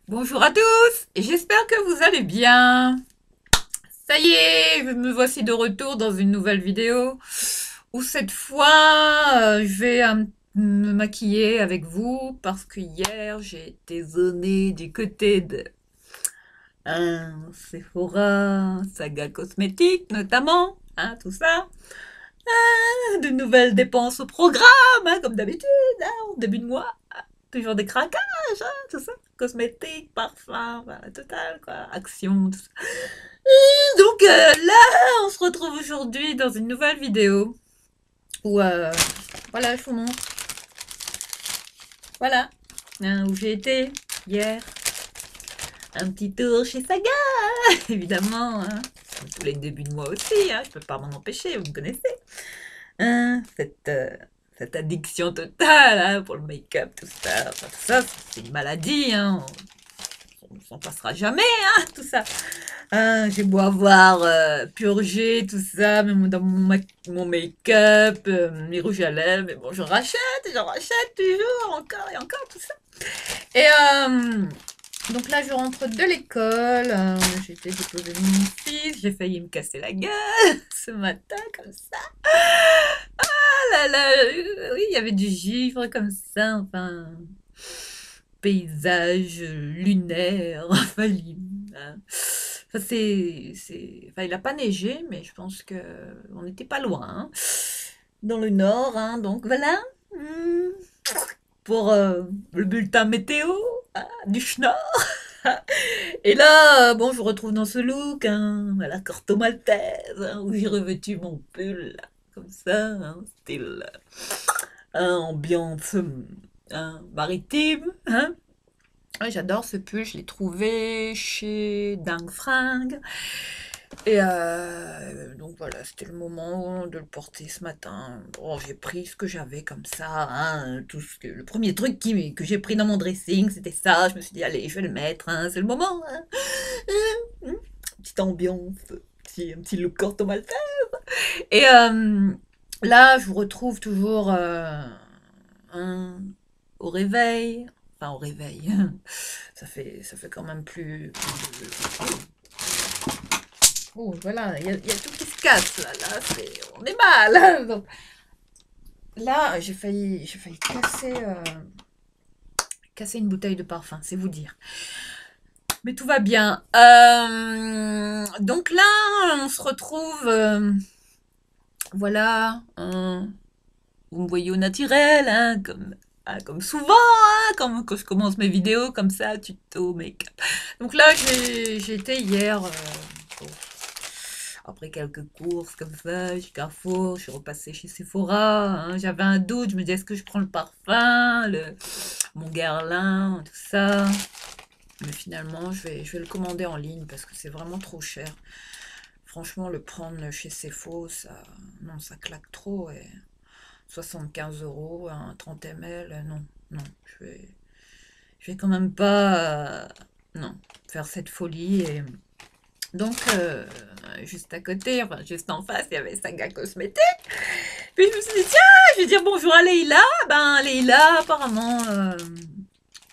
Bonjour à tous, et j'espère que vous allez bien. Ça y est, me voici de retour dans une nouvelle vidéo où cette fois je vais me maquiller avec vous parce que hier j'ai été zonée du côté de Sephora, Saga Cosmétique notamment, tout ça. De nouvelles dépenses au programme, comme d'habitude, au début de mois. Toujours des craquages, tout ça. Cosmétiques, parfums, enfin, la totale, quoi. Action, tout ça. Donc là, on se retrouve aujourd'hui dans une nouvelle vidéo où, voilà, je vous montre. Voilà, où j'ai été hier. Un petit tour chez Saga, évidemment. Comme tous les débuts de mois aussi, je peux pas m'en empêcher, vous me connaissez. Cette, cette addiction totale pour le make-up, tout ça. Enfin, tout ça, c'est une maladie, on s'en passera jamais, tout ça. J'ai beau avoir purgé tout ça, même dans mon make-up, mes rouges à lèvres, mais bon, j'en rachète toujours, encore et encore, tout ça. Et donc là, je rentre de l'école, j'ai été déposer mon fils, j'ai failli me casser la gueule ce matin, comme ça. Ah là là, oui, il y avait du givre comme ça, enfin, paysage lunaire, enfin, enfin, enfin, il a pas neigé, mais je pense que on n'était pas loin, dans le nord, donc voilà, hmm, pour le bulletin météo, du schnorr. Et là, bon, je vous retrouve dans ce look, à la Corto Maltese, où j'ai revêtu mon pull, là, comme ça, style, ambiance maritime, Ouais, j'adore ce pull, je l'ai trouvé chez Dingue Fringue. Et donc voilà, c'était le moment de le porter ce matin. Bon, j'ai pris ce que j'avais comme ça, le premier truc que j'ai pris dans mon dressing, c'était ça. Je me suis dit, allez, je vais le mettre, c'est le moment. Petite ambiance, un petit look Corto Maltese. Et là, je vous retrouve toujours hein, au réveil. Enfin, au réveil. Ça fait quand même Oh, voilà, il y a tout qui se casse, là, on est mal. Donc, là, j'ai failli casser une bouteille de parfum, c'est vous dire. Mais tout va bien. Donc là, on se retrouve, voilà, vous me voyez au naturel, comme souvent, quand je commence mes vidéos comme ça, tuto, make-up. Donc là, j'ai été hier, après quelques courses comme ça, chez Carrefour, je suis repassée chez Sephora, j'avais un doute, je me disais, est-ce que je prends le parfum, mon Guerlain, tout ça. Mais finalement, je vais le commander en ligne parce que c'est vraiment trop cher. Franchement, le prendre chez Sephora, non, ça claque trop. Et 75 euros, un 30 ml, non, non, je vais quand même pas, non, faire cette folie. Et donc, juste à côté, enfin, juste en face, il y avait Saga Cosmétique. Puis je me suis dit, tiens, je vais dire bonjour à Leïla. Ben, Leïla, apparemment,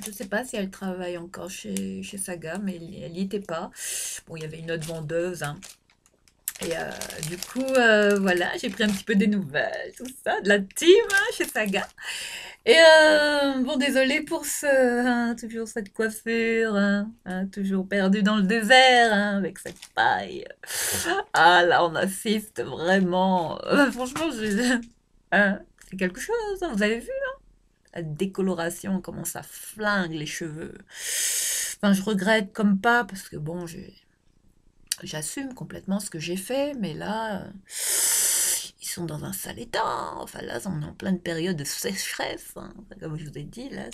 je sais pas si elle travaille encore chez Saga, mais elle n'y était pas. Bon, il y avait une autre vendeuse, Et du coup, voilà, j'ai pris un petit peu des nouvelles, tout ça, de la team, chez Saga. Et bon, désolée pour toujours cette coiffure, toujours perdue dans le désert, avec cette paille. Ah là, on assiste vraiment. Franchement, c'est quelque chose, vous avez vu la décoloration, comment ça flingue les cheveux. Enfin, je regrette comme pas, parce que bon, j'assume complètement ce que j'ai fait, mais là, ils sont dans un sale état. Enfin, là, on est en pleine période de sécheresse. Comme je vous ai dit, là,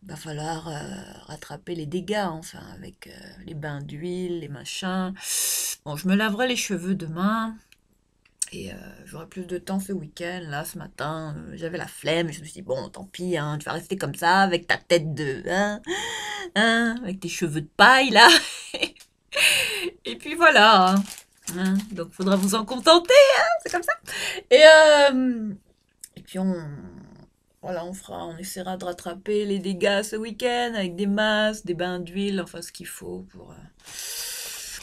va falloir rattraper les dégâts, enfin, avec les bains d'huile, les machins. Bon, je me laverai les cheveux demain. Et j'aurai plus de temps ce week-end. Là, ce matin, j'avais la flemme. Je me suis dit, bon, tant pis, tu vas rester comme ça, avec ta tête de... avec tes cheveux de paille, là. Et puis voilà. Donc, faudra vous en contenter, c'est comme ça. Et, et puis, voilà, on essaiera de rattraper les dégâts ce week-end avec des masques, des bains d'huile, enfin ce qu'il faut pour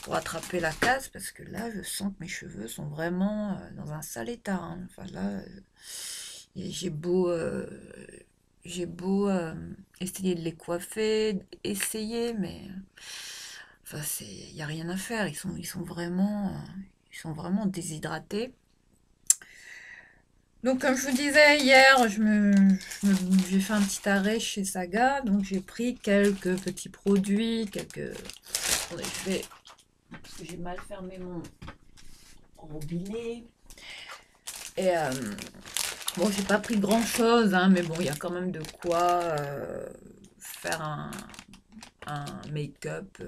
rattraper la casse, parce que là, je sens que mes cheveux sont vraiment dans un sale état, hein. Enfin là, et j'ai beau essayer de les coiffer, essayer, mais enfin il y a rien à faire. Ils sont vraiment déshydratés. Donc, comme je vous disais hier, j'ai fait un petit arrêt chez Saga. Donc, j'ai pris quelques petits produits, Attendez, parce que j'ai mal fermé mon robinet. Et bon, j'ai pas pris grand-chose, hein, mais bon, il y a quand même de quoi faire un make-up,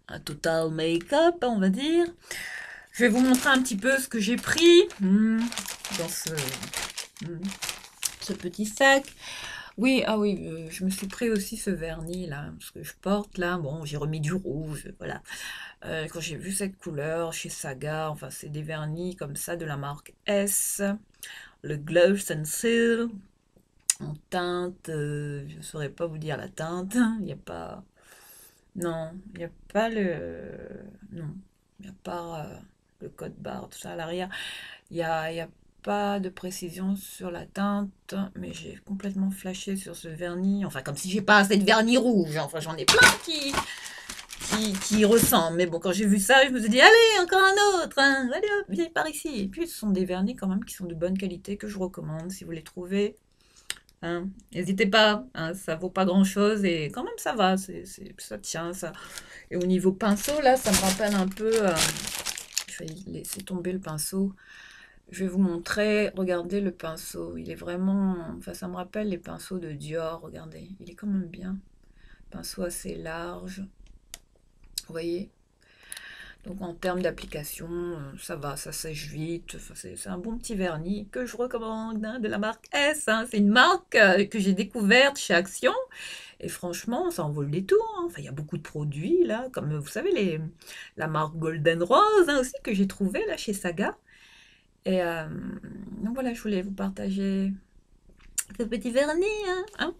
un total make-up, on va dire. Je vais vous montrer un petit peu ce que j'ai pris dans ce petit sac. Oui, ah oui, je me suis pris aussi ce vernis là, ce que je porte là. Bon, j'ai remis du rouge, voilà. Quand j'ai vu cette couleur chez Saga, enfin, c'est des vernis comme ça de la marque S, le Glow Stencil, en teinte, je ne saurais pas vous dire la teinte. Il n'y a pas, non, il n'y a pas non, il n'y a pas le code barre, tout ça à l'arrière. Il y a pas de précision sur la teinte, mais j'ai complètement flashé sur ce vernis. Enfin, comme si j'ai pas assez de vernis rouge. Enfin, j'en ai plein qui ressemblent. Mais bon, quand j'ai vu ça, je me suis dit, allez, encore un autre, hein. Allez hop, viens par ici. Et puis, ce sont des vernis quand même qui sont de bonne qualité, que je recommande si vous les trouvez. Hein. N'hésitez pas, hein, ça vaut pas grand-chose et quand même ça va, ça tient. Ça. Et au niveau pinceau, là, ça me rappelle un peu... je vais laisser tomber le pinceau. Je vais vous montrer, regardez le pinceau, il est vraiment, enfin ça me rappelle les pinceaux de Dior, regardez, il est quand même bien, pinceau assez large, vous voyez, donc en termes d'application, ça va, ça sèche vite, enfin, c'est un bon petit vernis que je recommande, hein, de la marque S, hein. C'est une marque que j'ai découverte chez Action, et franchement, ça en vaut le détour, hein. Enfin, il y a beaucoup de produits là, comme vous savez, la marque Golden Rose, hein, aussi, que j'ai trouvé là chez Saga. Et donc voilà, je voulais vous partager ce petit vernis, hein.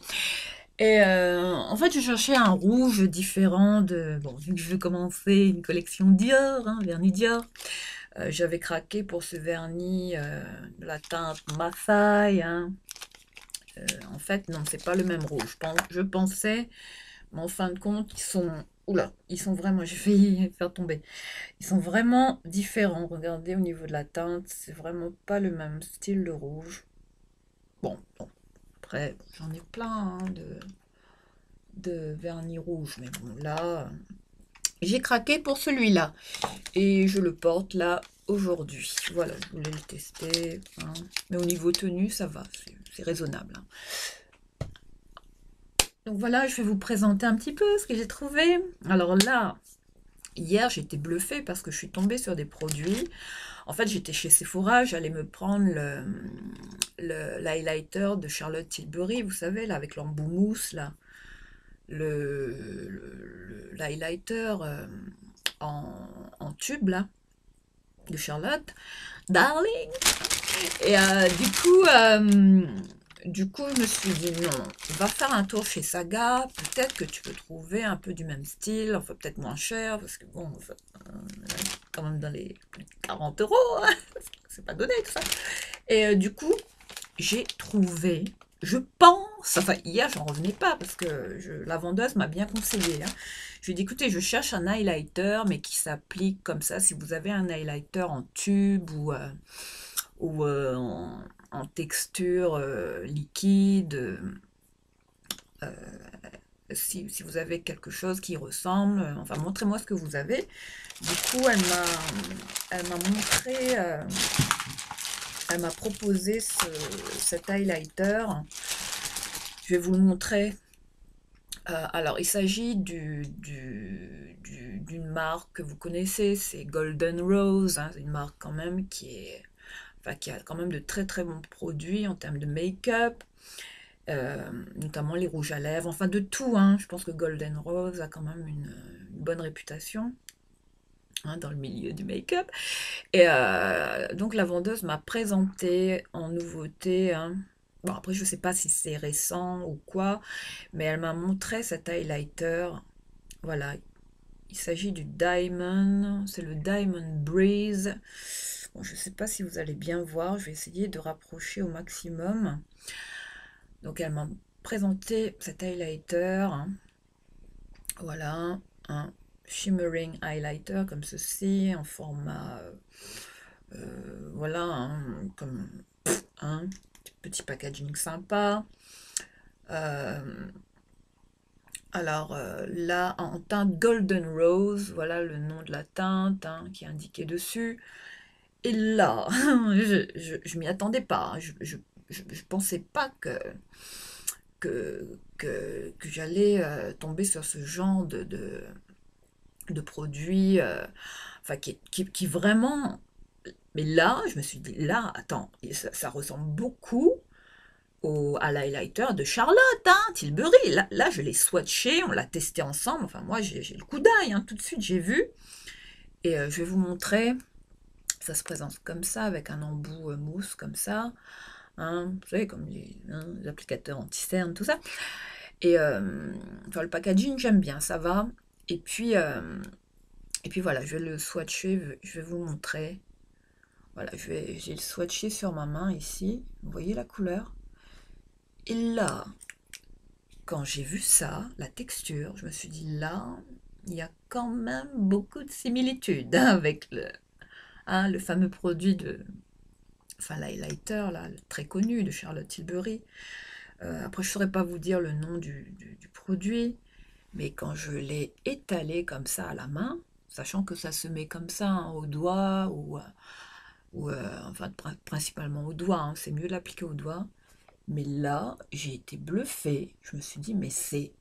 Et en fait, je cherchais un rouge différent bon, vu que je veux commencer une collection Dior, hein, vernis Dior, j'avais craqué pour ce vernis de la teinte Maasai, hein. En fait, non, c'est pas le même rouge. Je pensais, mais en fin de compte, oula, ils sont vraiment, j'ai failli faire tomber. Ils sont vraiment différents. Regardez au niveau de la teinte, c'est vraiment pas le même style de rouge. Bon, après, j'en ai plein, hein, de vernis rouge, mais bon, là, j'ai craqué pour celui-là. Et je le porte là aujourd'hui. Voilà, je voulais le tester, hein. Mais au niveau tenue, ça va, c'est raisonnable, hein. Donc voilà, je vais vous présenter un petit peu ce que j'ai trouvé. Alors là, hier, j'étais bluffée parce que je suis tombée sur des produits. En fait, j'étais chez Sephora, j'allais me prendre l'highlighter de Charlotte Tilbury, vous savez, là, avec l'embout mousse, là. L'highlighter en tube, là, de Charlotte. Darling! Et du coup, je me suis dit, non, va faire un tour chez Saga, peut-être que tu peux trouver un peu du même style, enfin peut-être moins cher, parce que bon, quand même dans les 40 euros, hein, c'est pas donné tout ça. Et du coup, j'ai trouvé, je pense, enfin hier j'en revenais pas, parce que la vendeuse m'a bien conseillé, hein. Je lui ai dit, écoutez, je cherche un highlighter, mais qui s'applique comme ça, si vous avez un highlighter en tube ou en texture liquide, si vous avez quelque chose qui ressemble, enfin montrez-moi ce que vous avez. Du coup, elle m'a proposé cet highlighter. Je vais vous le montrer. Alors, il s'agit d'une marque que vous connaissez, c'est Golden Rose, hein, c'est une marque quand même qui a quand même de très très bons produits en termes de make-up, notamment les rouges à lèvres, enfin de tout, hein. Je pense que Golden Rose a quand même une bonne réputation, hein, dans le milieu du make-up. Et donc la vendeuse m'a présenté en nouveauté, hein, Bon, après, je sais pas si c'est récent ou quoi, mais elle m'a montré cet highlighter. Voilà, il s'agit du Diamond, c'est le Diamond Breeze. Bon, je sais pas si vous allez bien voir, je vais essayer de rapprocher au maximum. Donc, elle m'a présenté cet highlighter. Voilà, un shimmering highlighter comme ceci, en format, voilà, comme un petit packaging sympa. Alors là, en teinte Golden Rose, voilà le nom de la teinte qui est indiqué dessus. Et là, je m'y attendais pas. Je pensais pas que j'allais tomber sur ce genre de produit, enfin qui vraiment. Mais là, je me suis dit, là, attends, ça ressemble beaucoup à l'highlighter de Charlotte, Tilbury. Là, je l'ai swatché, on l'a testé ensemble. Enfin, moi, j'ai le coup d'œil, tout de suite, j'ai vu. Et je vais vous montrer. Ça se présente comme ça, avec un embout mousse, comme ça. Vous savez, comme les applicateurs anti-cerne, tout ça. Et enfin, le packaging, j'aime bien, ça va. Et puis voilà, je vais le swatcher, je vais vous montrer. Voilà, j'ai le swatché sur ma main ici. Vous voyez la couleur? Et là, quand j'ai vu ça, la texture, je me suis dit là, il y a quand même beaucoup de similitudes avec le fameux produit enfin l'highlighter là, très connu de Charlotte Tilbury. Après, je ne saurais pas vous dire le nom du produit, mais quand je l'ai étalé comme ça à la main, sachant que ça se met comme ça au doigt ou enfin principalement au doigt, c'est mieux de l'appliquer au doigt. Mais là, j'ai été bluffée. Je me suis dit, mais c'est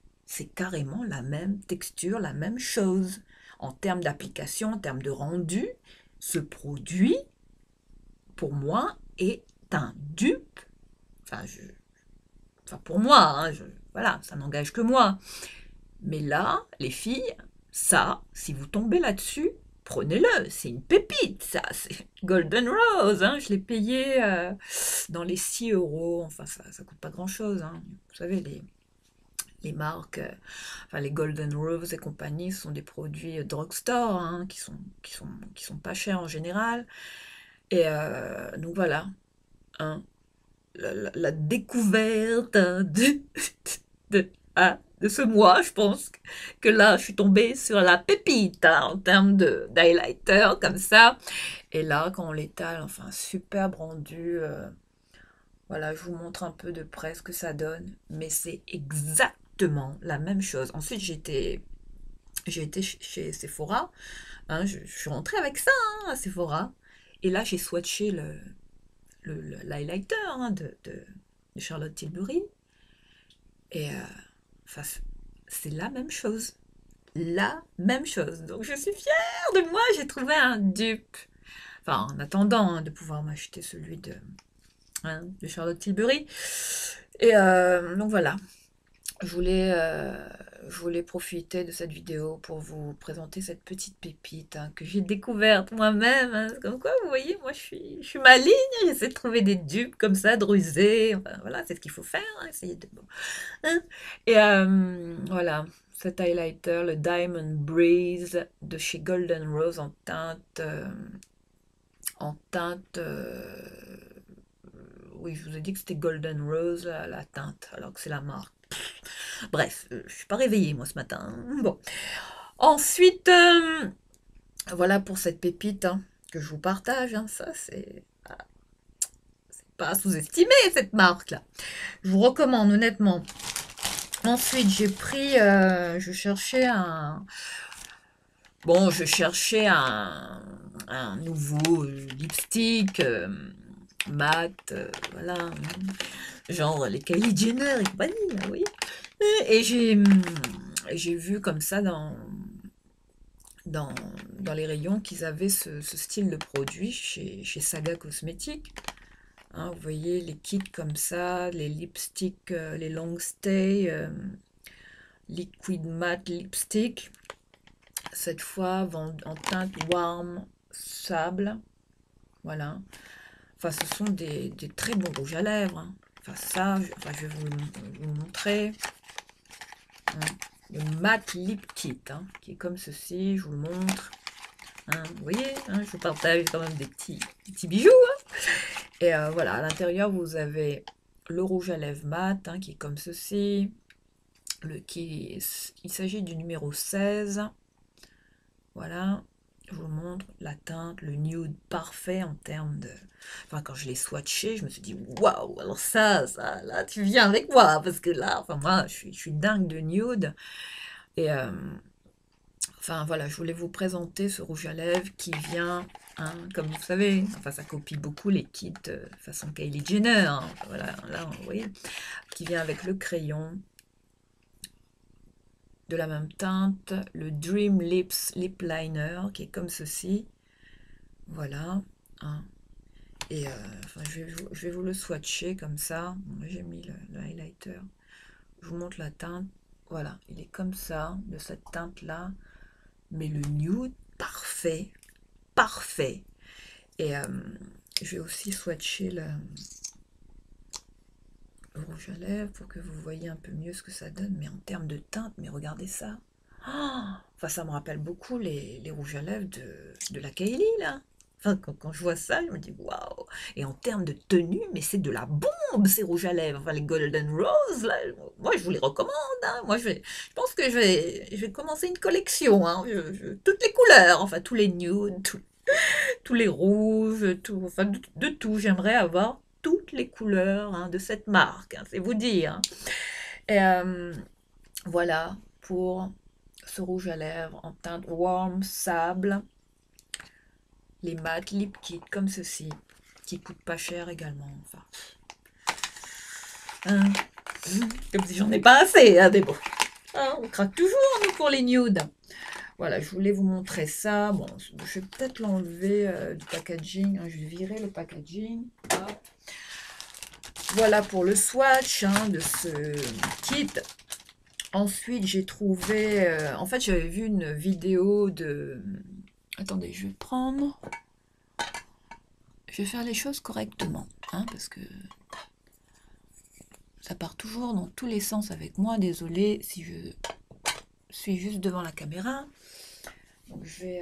carrément la même texture, la même chose. En termes d'application, en termes de rendu, ce produit, pour moi, est un dupe. Enfin, pour moi, voilà, ça n'engage que moi. Mais là, les filles, ça, si vous tombez là-dessus, prenez-le, c'est une pépite, ça, c'est Golden Rose, je l'ai payé dans les 6 euros, enfin ça coûte pas grand-chose, vous savez, les marques, enfin les Golden Rose et compagnie, ce sont des produits drugstore, qui sont pas chers en général, et donc voilà, hein, la découverte de, de ce mois, je pense que là, je suis tombée sur la pépite en termes d'highlighter, comme ça. Et là, quand on l'étale, enfin, superbe rendu. Voilà, je vous montre un peu de près ce que ça donne. Mais c'est exactement la même chose. Ensuite, j'ai été chez Sephora. Je suis rentrée avec ça à Sephora. Et là, j'ai swatché l'highlighter de Charlotte Tilbury. Et enfin, c'est la même chose. La même chose. Donc je suis fière de moi, j'ai trouvé un dupe. Enfin, en attendant de pouvoir m'acheter celui de Charlotte Tilbury. Et donc voilà, je voulais profiter de cette vidéo pour vous présenter cette petite pépite que j'ai découverte moi-même. Comme quoi, vous voyez, moi je suis maligne, j'essaie de trouver des dupes comme ça, de ruser. Enfin, voilà, c'est ce qu'il faut faire, essayer de. Bon. Et voilà, cet highlighter, le Diamond Breeze de chez Golden Rose en teinte, oui, je vous ai dit que c'était Golden Rose, la teinte, alors que c'est la marque. Bref, je suis pas réveillée moi ce matin. Bon. Ensuite, voilà pour cette pépite que je vous partage. Ça, c'est pas à sous-estimer cette marque-là. Je vous recommande honnêtement. Ensuite, j'ai pris, je cherchais un nouveau lipstick mat, voilà, genre les Kylie Jenner et compagnie, là, oui. Et j'ai vu comme ça dans, dans les rayons qu'ils avaient ce style de produit chez Saga Cosmétiques. Vous voyez les kits comme ça, les lipsticks, les long stay, liquid matte lipstick. Cette fois en teinte warm sable. Voilà. Enfin, ce sont des très bons rouges à lèvres. Enfin ça, je vais vous montrer. Hein, le Matte Lip Kit, hein, qui est comme ceci, je vous le montre. Hein, vous voyez, hein, je vous partage quand même des petits bijoux. Hein. Et voilà, à l'intérieur, vous avez le rouge à lèvres mat, hein, qui est comme ceci. Il s'agit du numéro 16. Voilà, je vous montre la teinte, le nude parfait en termes de... Enfin, quand je l'ai swatché, je me suis dit, waouh, alors ça, là, tu viens avec moi, parce que là, enfin, moi, je suis dingue de nude. Et, enfin, voilà, je voulais vous présenter ce rouge à lèvres qui vient, hein, comme vous savez, enfin, ça copie beaucoup les kits façon Kylie Jenner, hein, voilà, là, vous voyez, qui vient avec le crayon, de la même teinte, le Dream Lips Lip Liner, qui est comme ceci, voilà, hein. Et enfin, je vais vous le swatcher comme ça. Bon, j'ai mis le highlighter. Je vous montre la teinte. Voilà, il est comme ça, de cette teinte-là. Mais le nude, parfait. Parfait. Et je vais aussi swatcher le rouge à lèvres pour que vous voyez un peu mieux ce que ça donne. Mais en termes de teinte, mais regardez ça. Oh, enfin, ça me rappelle beaucoup les rouges à lèvres de la Kylie, là. Enfin, quand je vois ça, je me dis waouh! Et en termes de tenue, mais c'est de la bombe ces rouges à lèvres. Enfin, les Golden Rose, là, moi je vous les recommande. Hein. Moi, je pense que je vais commencer une collection. Hein. Toutes les couleurs, enfin, tous les nudes, tous les rouges, tout, enfin, de tout. J'aimerais avoir toutes les couleurs hein, de cette marque. Hein, c'est vous dire. Hein. Et voilà pour ce rouge à lèvres en teinte warm sable. Les mattes lip kit comme ceci, qui coûtent pas cher également. Enfin, hein, comme si j'en ai pas assez, hein, mais bon. Hein, on craque toujours, nous, pour les nudes. Voilà, je voulais vous montrer ça. Bon, je vais peut-être l'enlever du packaging. Hein, je vais virer le packaging. Hop. Voilà pour le swatch hein, de ce kit. Ensuite, j'ai trouvé... en fait, j'avais vu une vidéo de... Attendez, je vais prendre... Je vais faire les choses correctement, hein, parce que ça part toujours dans tous les sens avec moi. Désolée si je suis juste devant la caméra. Donc je vais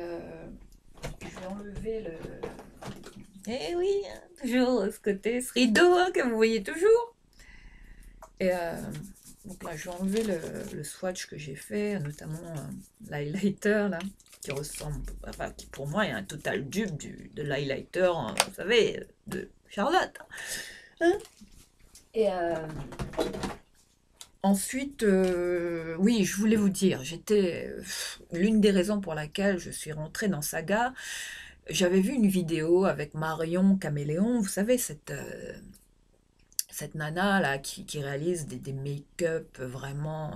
enlever le... Eh oui, hein, toujours ce côté, ce rideau hein, que vous voyez toujours. Et donc là, je vais enlever le swatch que j'ai fait, notamment l'highlighter là, qui ressemble, enfin, qui pour moi est un total dupe de l'highlighter, vous savez, de Charlotte. Hein. Et ensuite, oui, je voulais vous dire, j'étais l'une des raisons pour laquelle je suis rentrée dans Saga. J'avais vu une vidéo avec Marion Caméléon, vous savez, cette nana là qui réalise des make-up vraiment.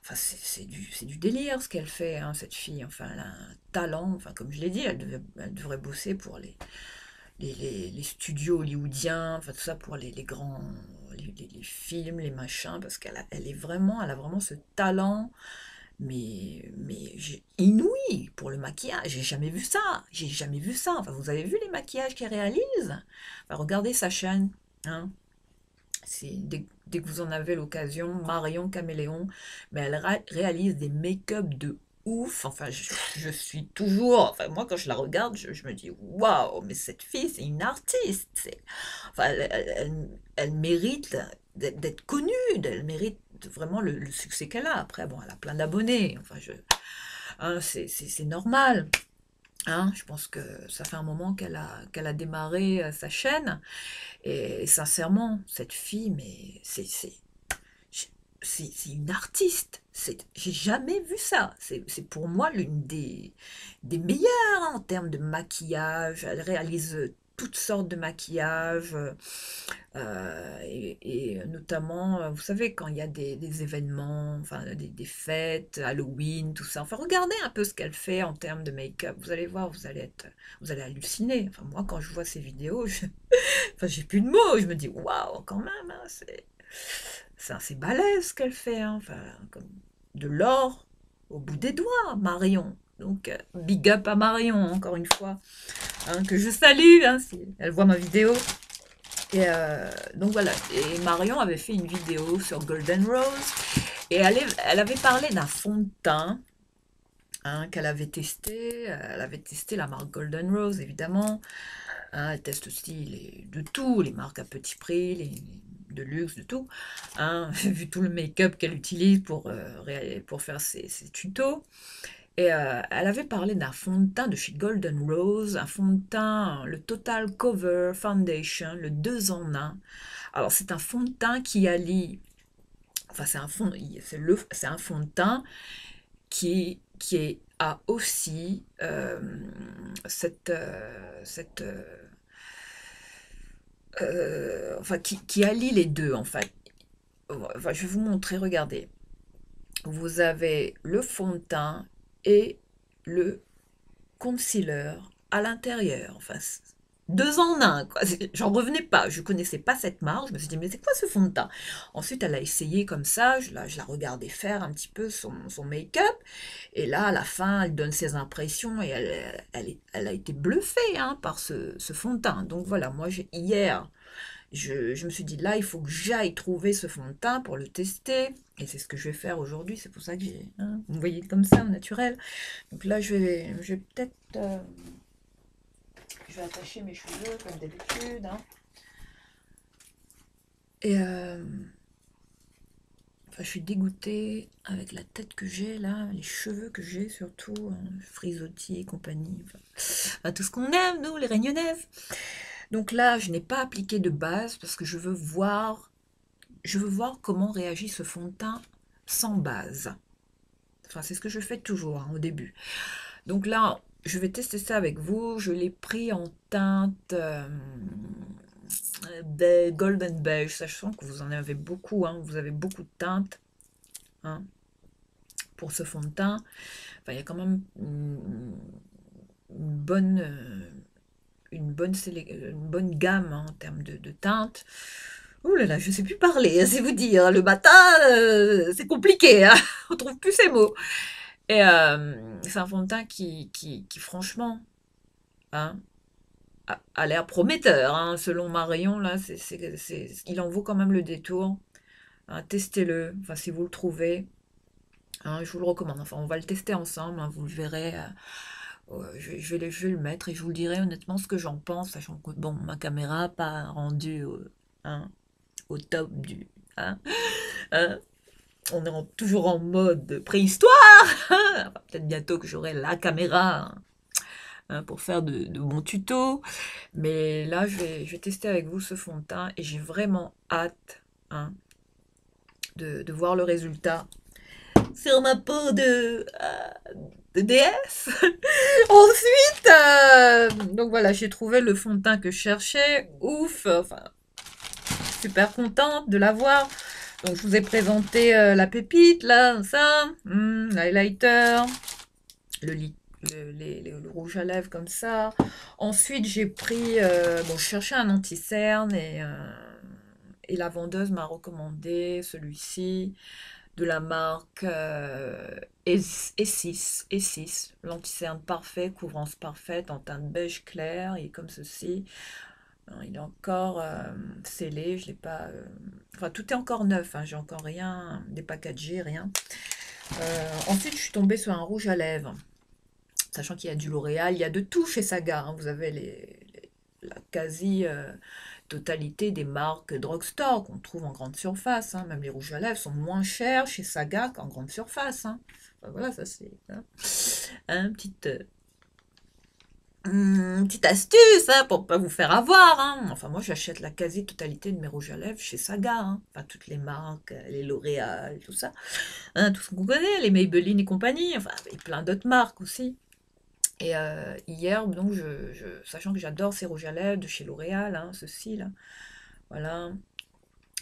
Enfin, c'est du délire ce qu'elle fait, hein, cette fille. Enfin, elle a un talent. Enfin, comme je l'ai dit, elle devrait bosser pour les studios hollywoodiens, enfin tout ça pour les grands les films, les machins, parce elle a vraiment ce talent, mais inouï pour le maquillage. J'ai jamais vu ça. J'ai jamais vu ça. Enfin, vous avez vu les maquillages qu'elle réalise? Enfin, regardez sa chaîne. Hein. Dès que vous en avez l'occasion, Marion Caméléon, mais elle réalise des make-up de ouf. Enfin, je suis toujours. Enfin, moi, quand je la regarde, je me dis waouh, mais cette fille, c'est une artiste. Enfin, elle mérite d'être connue. Elle mérite vraiment le succès qu'elle a. Après, bon, elle a plein d'abonnés. Enfin, hein, c'est normal. Hein, je pense que ça fait un moment qu'elle a démarré sa chaîne. Et sincèrement, cette fille, mais c'est une artiste. J'ai jamais vu ça. C'est pour moi l'une des meilleures hein, en termes de maquillage. Elle réalise toutes sortes de maquillages. Et notamment, vous savez, quand il y a des événements, enfin des fêtes, Halloween, tout ça. Enfin, regardez un peu ce qu'elle fait en termes de make-up. Vous allez voir, vous allez halluciner. Enfin, moi, quand je vois ces vidéos, enfin, j'ai plus de mots. Je me dis, waouh, quand même, hein, c'est assez balèze ce qu'elle fait. Hein, enfin, comme de l'or au bout des doigts, Marion. Donc, big up à Marion, encore une fois, hein, que je salue, hein, si elle voit ma vidéo. Et donc voilà, et Marion avait fait une vidéo sur Golden Rose, et elle avait parlé d'un fond de teint hein, qu'elle avait testé. Elle avait testé la marque Golden Rose, évidemment. Hein, elle teste aussi de tout, les marques à petit prix, de luxe, de tout. Hein, vu tout le make-up qu'elle utilise pour faire ses tutos. Et elle avait parlé d'un fond de teint de chez Golden Rose, un fond de teint, le Total Cover Foundation, le 2 en 1. Alors c'est un fond de teint qui allie, enfin c'est un fond de teint a aussi enfin qui allie les deux en fait. Enfin, je vais vous montrer, regardez. Vous avez le fond de teint et le concealer à l'intérieur. Enfin, deux en un, quoi. J'en revenais pas. Je connaissais pas cette marque. Je me suis dit, mais c'est quoi ce fond de teint? Ensuite, elle a essayé comme ça. Je la regardais faire un petit peu son make-up. Et là, à la fin, elle donne ses impressions et elle a été bluffée hein, par ce fond de teint. Donc voilà, moi, hier, je me suis dit, là, il faut que j'aille trouver ce fond de teint pour le tester. Et c'est ce que je vais faire aujourd'hui. C'est pour ça que vous me voyez comme ça, au naturel. Donc là, je vais peut-être... je vais attacher mes cheveux comme d'habitude. Hein. Et enfin, je suis dégoûtée avec la tête que j'ai là, les cheveux que j'ai surtout, frisottis et compagnie. Enfin, tout ce qu'on aime, nous, les Réunionnaises. Donc là, je n'ai pas appliqué de base parce que je veux voir comment réagit ce fond de teint sans base. Enfin, c'est ce que je fais toujours hein, au début. Donc là, je vais tester ça avec vous. Je l'ai pris en teinte golden beige, sachant que vous en avez beaucoup. Hein, vous avez beaucoup de teintes hein, pour ce fond de teint. Enfin, il y a quand même une bonne, une bonne gamme hein, en termes de teintes. Ouh là là, je ne sais plus parler, c'est vous dire. Le matin, c'est compliqué, hein, on trouve plus ces mots. Et c'est un fond de teint qui franchement, hein, a l'air prometteur. Hein, selon Marion, là, il en vaut quand même le détour. Hein, testez-le, enfin, si vous le trouvez. Hein, je vous le recommande. Enfin, on va le tester ensemble, hein, vous le verrez. Je vais le mettre et je vous le dirai honnêtement ce que j'en pense, sachant que bon, ma caméra n'a pas rendu hein, au top du. Hein, hein. On est toujours en mode préhistoire. Enfin, peut-être bientôt que j'aurai la caméra hein, pour faire de bons tutos. Mais là, je vais tester avec vous ce fond de teint et j'ai vraiment hâte hein, de voir le résultat sur ma peau de déesse. Ensuite, donc voilà, j'ai trouvé le fond de teint que je cherchais. Ouf, enfin, super contente de l'avoir. Donc je vous ai présenté la pépite, là, ça, l'highlighter, le rouge à lèvres comme ça. Ensuite, j'ai pris, bon, je cherchais un anti-cerne et la vendeuse m'a recommandé celui-ci de la marque E6, l'anti-cerne parfait, couvrance parfaite en teinte beige clair et comme ceci. Il est encore scellé, je l'ai pas. Enfin, tout est encore neuf, hein, j'ai encore rien, dépackagé, rien. Ensuite, je suis tombée sur un rouge à lèvres, sachant qu'il y a du L'Oréal, il y a de tout chez Saga. Hein, vous avez la quasi totalité des marques drugstore qu'on trouve en grande surface. Hein. Même les rouges à lèvres sont moins chers chez Saga qu'en grande surface. Hein. Enfin, voilà, ça c'est hein, petite astuce hein, pour pas vous faire avoir. Hein. Enfin, moi, j'achète la quasi-totalité de mes rouges à lèvres chez Saga. Hein. Enfin, toutes les marques, les L'Oréal, tout ça. Hein, tout ce qu'on connaît, les Maybelline et compagnie. Enfin, et plein d'autres marques aussi. Et hier, donc, sachant que j'adore ces rouges à lèvres de chez L'Oréal, hein, ceux-ci, là. Voilà.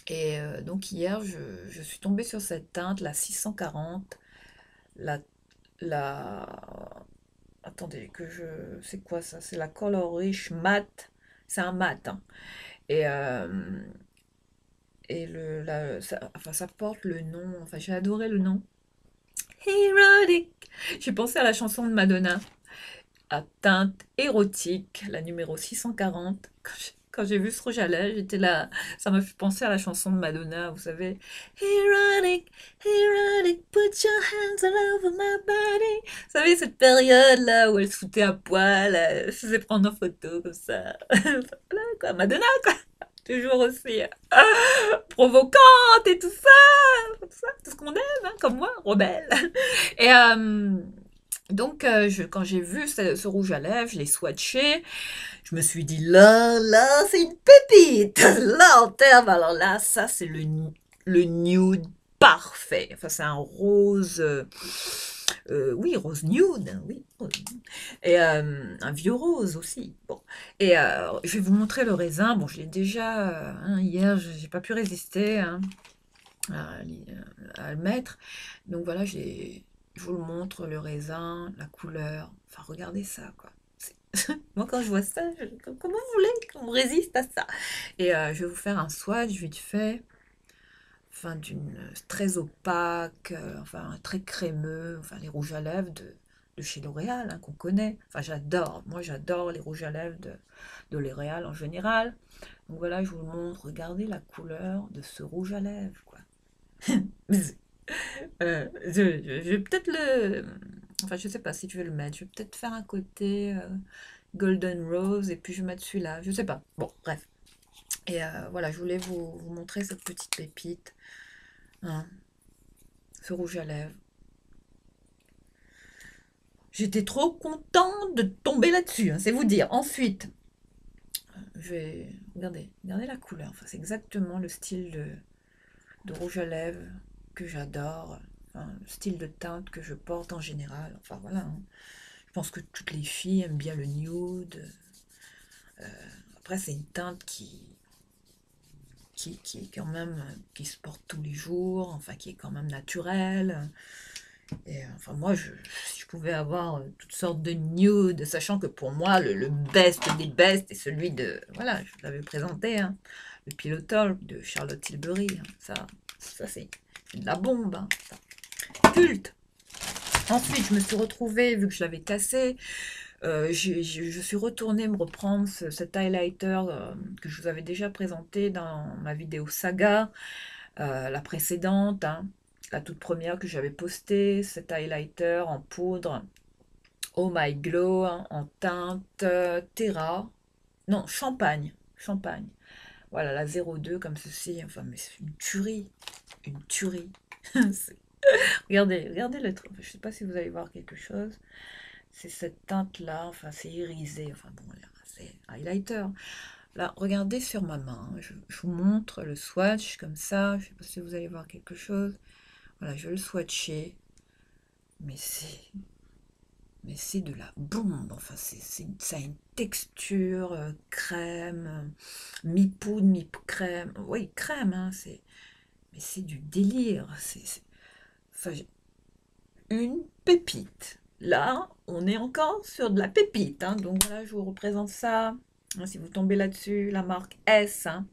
Et donc, hier, je suis tombée sur cette teinte, la 640. La, la, attendez, c'est quoi ça? C'est la Color Rich Matte. C'est un mat. Hein. Et, enfin, ça porte le nom. Enfin, j'ai adoré le nom. Erotic. J'ai pensé à la chanson de Madonna. À teinte érotique, la numéro 640. Quand j'ai vu ce rouge à lèvres, j'étais là. Ça m'a fait penser à la chanson de Madonna, vous savez. Ironic, ironic, put your hands all over my body. Vous savez, cette période-là où elle se foutait à poil, elle se faisait prendre en photo comme ça. Voilà, quoi. Madonna, quoi. Toujours aussi provocante et tout ça, tout ce qu'on aime, hein, comme moi, rebelle. Et donc, quand j'ai vu ce rouge à lèvres, je l'ai swatché. Je me suis dit, là, c'est une pépite. Là, en termes, alors là, ça, c'est le nude parfait. Enfin, c'est un rose, oui, rose nude, hein, oui. Et un vieux rose aussi. Bon. Et je vais vous montrer le raisin. Bon, je l'ai déjà, hein, hier, j'ai pas pu résister, hein, à, à le mettre. Donc voilà, je vous le montre, le raisin, la couleur. Enfin, regardez ça, quoi. Moi, quand je vois ça, comment vous voulez qu'on résiste à ça? Et je vais vous faire un swatch vite fait, enfin, très opaque, enfin, très crémeux, enfin, les rouges à lèvres de chez L'Oréal, hein, qu'on connaît. Enfin, moi, j'adore les rouges à lèvres de L'Oréal en général. Donc voilà, je vous le montre. Regardez la couleur de ce rouge à lèvres, quoi. Je vais peut-être enfin, je sais pas si je vais le mettre. Je vais peut-être faire un côté Golden Rose et puis je vais mettre celui-là. Je sais pas. Bon, bref. Et voilà, je voulais vous montrer cette petite pépite. Hein, ce rouge à lèvres. J'étais trop contente de tomber là-dessus, hein, c'est vous dire. Ensuite, je vais... Regardez la couleur. Enfin, c'est exactement le style de rouge à lèvres que j'adore. Enfin, le style de teinte que je porte en général. Enfin, voilà, hein. Je pense que toutes les filles aiment bien le nude. Après, c'est une teinte qui est quand même, qui se porte tous les jours, enfin, qui est quand même naturelle. Et enfin, moi, si je pouvais avoir toutes sortes de nudes, sachant que pour moi, le best des best est celui de, voilà, je vous l'avais présenté, hein, le Pillow Talk de Charlotte Tilbury. Hein, ça c'est de la bombe, hein, ça. Culte. Ensuite, je me suis retrouvée, vu que je l'avais cassé, je suis retournée me reprendre cet highlighter que je vous avais déjà présenté dans ma vidéo saga, la précédente, hein, la toute première que j'avais postée, cet highlighter en poudre Oh My Glow, hein, en teinte Terra, non, champagne. Voilà, la 02 comme ceci, enfin, mais c'est une tuerie, une tuerie. Regardez le truc, je sais pas si vous allez voir quelque chose. C'est cette teinte-là, enfin c'est irisé, enfin bon, c'est highlighter. Là, regardez sur ma main, je vous montre le swatch comme ça, je sais pas si vous allez voir quelque chose. Voilà, je vais le swatcher, mais c'est de la bombe, enfin ça a une texture crème, mi-poudre, mi-crème, oui crème, hein, mais c'est du délire, enfin, une pépite. Là, on est encore sur de la pépite, hein. Donc voilà, je vous représente ça. Si vous tombez là-dessus, la marque S, hein,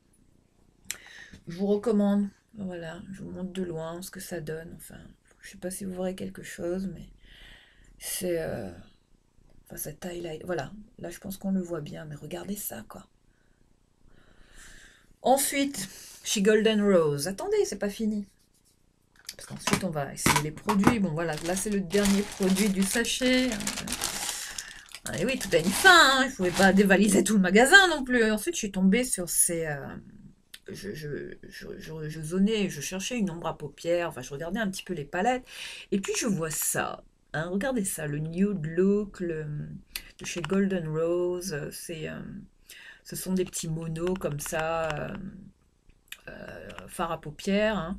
je vous recommande. Voilà, je vous montre de loin ce que ça donne. Enfin, je sais pas si vous verrez quelque chose, mais c'est... enfin, cette taille-là, voilà. Là, je pense qu'on le voit bien, mais regardez ça, quoi. Ensuite, chez Golden Rose. Attendez, c'est pas fini. Parce qu'ensuite, on va essayer les produits. Bon, voilà, là, c'est le dernier produit du sachet. Et oui, tout a une fin, hein. Je ne pouvais pas dévaliser tout le magasin non plus. Et ensuite, je suis tombée sur ces... je zonais, je cherchais une ombre à paupières. Enfin, je regardais un petit peu les palettes. Et puis, je vois ça. Hein, regardez ça, le Nude Look de chez Golden Rose. Ce sont des petits monos comme ça, fard à paupières, hein,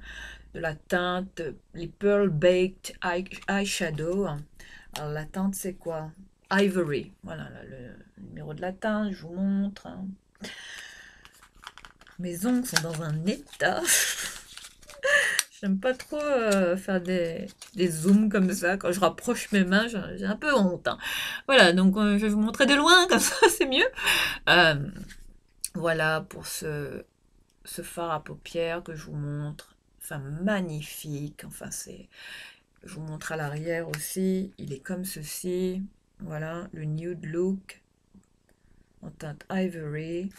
de la teinte, les Pearl Baked Eyeshadow. Hein. Alors la teinte c'est quoi? Ivory. Voilà le numéro de la teinte, je vous montre. Hein. Mes ongles sont dans un état. J'aime pas trop faire des zooms comme ça. Quand je rapproche mes mains, j'ai un peu honte. Hein. Voilà, donc je vais vous montrer de loin, comme ça c'est mieux. Voilà pour ce fard à paupières que je vous montre. Enfin, magnifique. Enfin, je vous montre à l'arrière aussi. Il est comme ceci. Voilà, le Nude Look en teinte Ivory.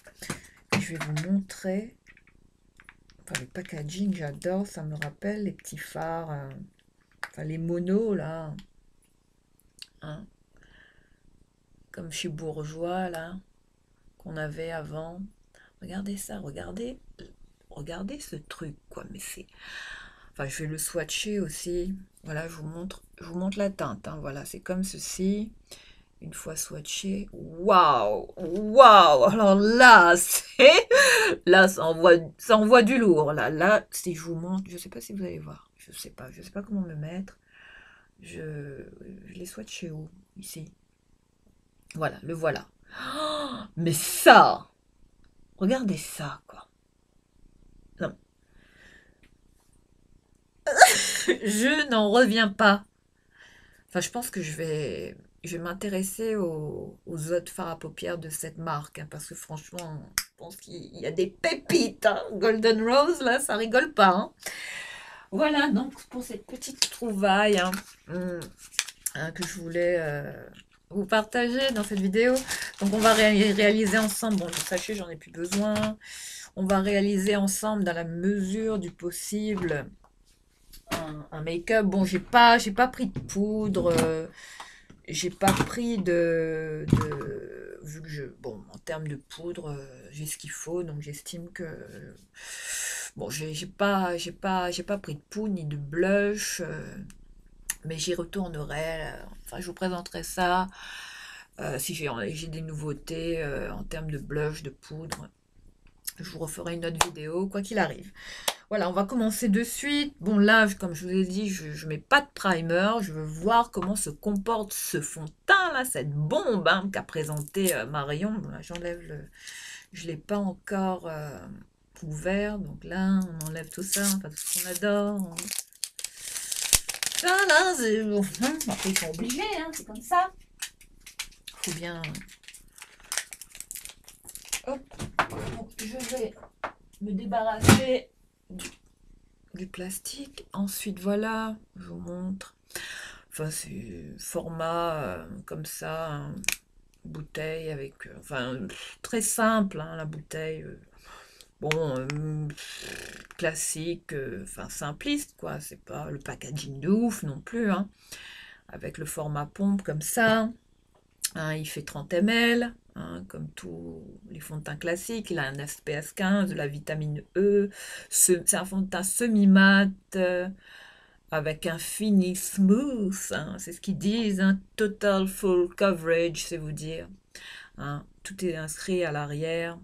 Je vais vous montrer. Enfin, le packaging, j'adore. Ça me rappelle les petits phares. Enfin, les monos, là. Hein, comme chez Bourgeois, là. Qu'on avait avant. Regardez ça, regardez. Regardez ce truc, quoi. Mais c'est... Enfin, je vais le swatcher aussi. Voilà, je vous montre la teinte. Hein. Voilà, c'est comme ceci. Une fois swatché, waouh, waouh. Alors là, c'est là, ça envoie du lourd. Là, si je vous montre, je sais pas si vous allez voir. Je sais pas comment me mettre. Je l'ai swatché où? Ici. Voilà, le voilà. Oh, mais ça, regardez ça, quoi. Non, je n'en reviens pas. Enfin, je pense que je vais m'intéresser aux autres fards à paupières de cette marque, hein, parce que franchement, je pense qu'il y a des pépites. Hein. Golden Rose, là, ça rigole pas. Hein. Voilà, donc pour cette petite trouvaille que je voulais vous partager dans cette vidéo. Donc on va réaliser ensemble, bon, sachez, j'en ai plus besoin. On va réaliser ensemble, dans la mesure du possible, un make-up. Bon, j'ai pas pris de poudre. J'ai pas pris vu que bon, en termes de poudre, j'ai ce qu'il faut, donc j'estime que, bon, j'ai pas pris de poudre ni de blush, mais j'y retournerai, enfin, je vous présenterai ça, si j'ai des nouveautés, en termes de blush, de poudre, je vous referai une autre vidéo, quoi qu'il arrive. Voilà, on va commencer de suite. Bon, là, comme je vous ai dit, je mets pas de primer. Je veux voir comment se comporte ce fond de teint, là, cette bombe hein, qu'a présenté Marion. Bon, là, j'enlève le... Je l'ai pas encore ouvert. Donc là, on enlève tout ça, enfin, tout ce qu'on adore. Ça, là, c'est... Bon, après, ils sont obligés, hein, c'est comme ça. Faut bien... Hop. Donc, je vais me débarrasser du plastique. Ensuite, voilà, je vous montre. Enfin, c'est format comme ça, hein, bouteille avec... enfin, très simple, hein, la bouteille. Bon, classique, enfin, simpliste, quoi. C'est pas le packaging de ouf non plus, hein. Avec le format pompe comme ça. Hein, il fait 30 ml, hein, comme tous les fonds de teint classiques. Il a un SPF 15, de la vitamine E. C'est un fond de teint semi-mat, avec un fini smooth. Hein, c'est ce qu'ils disent. Hein, total full coverage, c'est vous dire. Hein, tout est inscrit à l'arrière.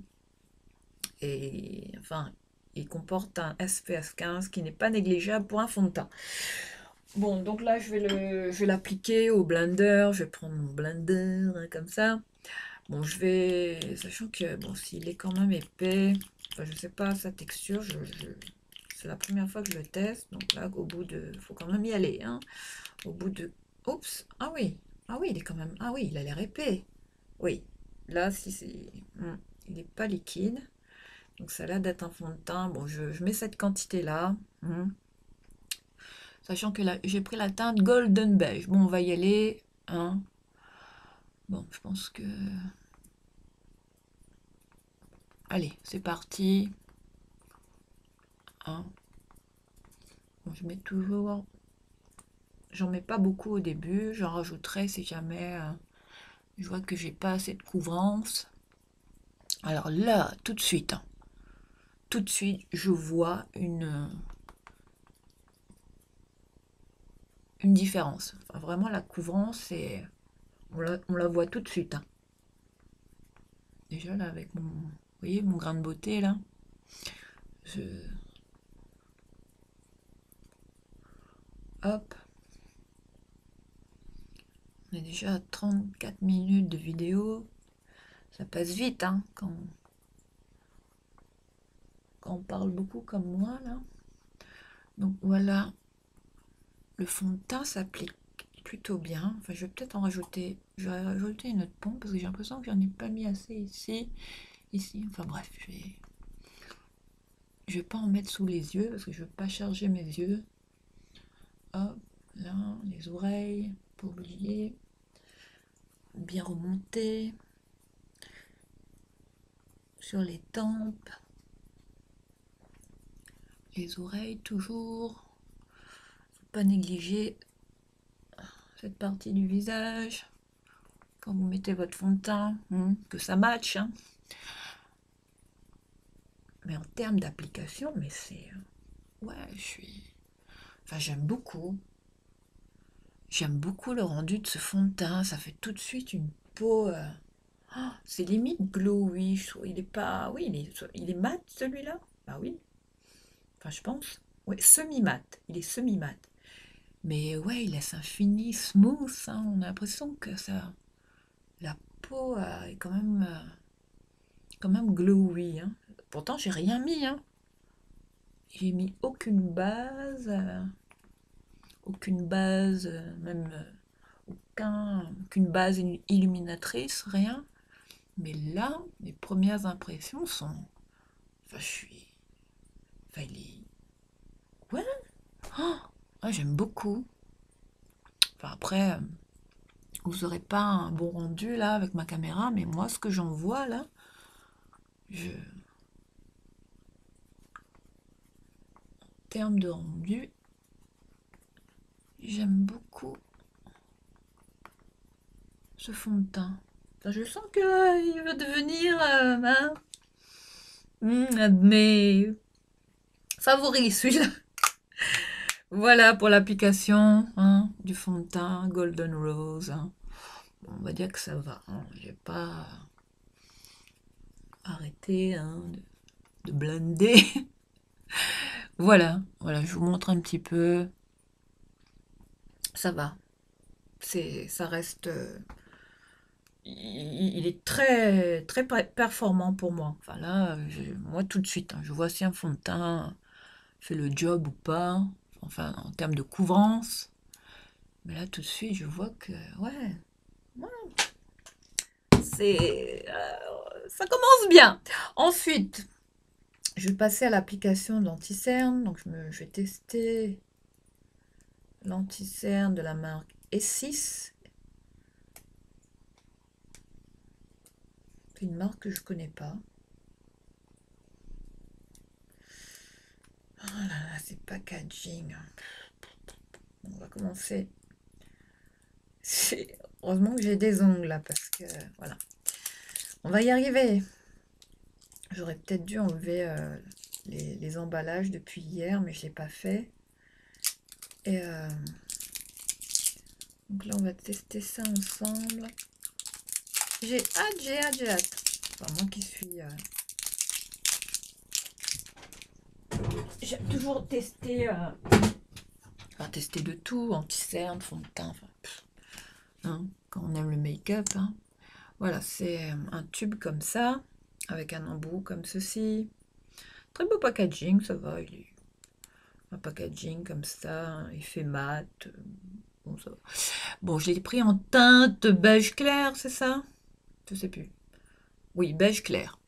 Et enfin, il comporte un SPF 15 qui n'est pas négligeable pour un fond de teint. Bon, donc là, je vais l'appliquer au blender. Je vais prendre mon blender, hein, comme ça. Bon, sachant que, bon, s'il est quand même épais, enfin, je sais pas sa texture, c'est la première fois que je le teste. Donc là, faut quand même y aller, hein. Au bout de, oups, ah oui, il est quand même, ah oui, il a l'air épais. Oui, là, si c'est, il n'est pas liquide. Donc ça a l'air d'être un fond de teint. Bon, je mets cette quantité-là. Sachant que là, j'ai pris la teinte Golden Beige. Bon, on va y aller. Hein. Bon, je pense que... Allez, c'est parti. Hein. Bon, je mets toujours... J'en mets pas beaucoup au début. J'en rajouterai si jamais je vois que j'ai pas assez de couvrance. Alors là, tout de suite, hein, tout de suite, je vois une différence. Enfin, vraiment, la couvrance, on la voit tout de suite. Hein. Déjà, là, avec vous voyez, mon grain de beauté, là. Je... Hop. On est déjà à 34 minutes de vidéo. Ça passe vite, hein, quand on parle beaucoup comme moi, là. Donc, voilà. Le fond de teint s'applique plutôt bien. Enfin, je vais peut-être en rajouter. Je vais rajouter une autre pompe parce que j'ai l'impression que j'en ai pas mis assez ici. Ici. Enfin, bref, je vais pas en mettre sous les yeux parce que je veux pas charger mes yeux. Hop, là, les oreilles, pas oublier. Bien remonter. sur les tempes, les oreilles toujours. Faut pas négliger cette partie du visage quand vous mettez votre fond de teint, que ça matche. Hein. Mais en termes d'application, mais c'est... ouais, enfin, j'aime beaucoup. J'aime beaucoup le rendu de ce fond de teint. Ça fait tout de suite une peau... c'est limite glowy. Je trouve. Il est pas... oui, il est mat, celui-là. Bah oui. Enfin, je pense. Ouais, semi-mat. Il est semi-mat. Mais ouais, il laisse un fini smooth. Hein. On a l'impression que ça... la peau est quand même glowy. Hein. Pourtant, j'ai rien mis. Hein. J'ai mis aucune base, même aucune base illuminatrice, rien. Mais là, mes premières impressions sont... enfin, je suis... enfin, il est... ouais, ouais, j'aime beaucoup. Enfin, après, vous n'aurez pas un bon rendu, là, avec ma caméra, mais moi, ce que j'en vois, là, en termes de rendu, j'aime beaucoup ce fond de teint. Enfin, je sens qu'il va devenir un de mes favoris, celui-là. Voilà pour l'application du fond de teint Golden Rose. Hein. Bon, on va dire que ça va. Hein. J'ai pas arrêté de blender. Voilà, je vous montre un petit peu. Ça va. Ça reste. Il est très très performant pour moi. Enfin là, moi tout de suite, je vois si un fond de teint fait le job ou pas. Enfin, en termes de couvrance. Mais là, tout de suite, je vois que, ouais, ça commence bien. Ensuite, je vais passer à l'application de l'anti-cerne. Donc, je vais tester l'anti-cerne de la marque S6. C'est une marque que je connais pas. Oh là là, c'est packaging. On va commencer. Heureusement que j'ai des ongles là, parce que, voilà. On va y arriver. J'aurais peut-être dû enlever les emballages depuis hier, mais je l'ai pas fait. Et donc là, on va tester ça ensemble. J'ai hâte. Enfin, moi qui suis... j'aime toujours tester... enfin, tester de tout, anti-cerne, fond de teint, enfin, hein, quand on aime le make-up. Hein. Voilà, c'est un tube comme ça, avec un embout comme ceci. Très beau packaging, ça va, il est un packaging comme ça, effet mat. Bon, ça va. Bon, je l'ai pris en teinte beige clair, c'est ça? Je sais plus. Oui, beige clair.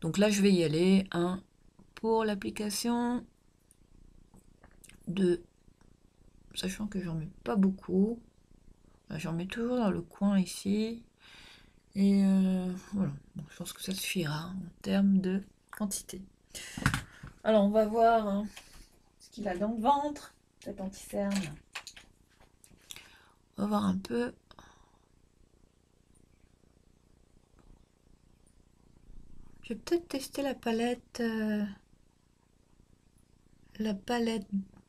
Donc là, je vais y aller pour l'application de... sachant que j'en mets pas beaucoup. J'en mets toujours dans le coin ici. Et voilà, bon, je pense que ça suffira en termes de quantité. Alors, on va voir ce qu'il a dans le ventre, cet anti-cerne. On va voir un peu. Je vais peut-être tester la palette.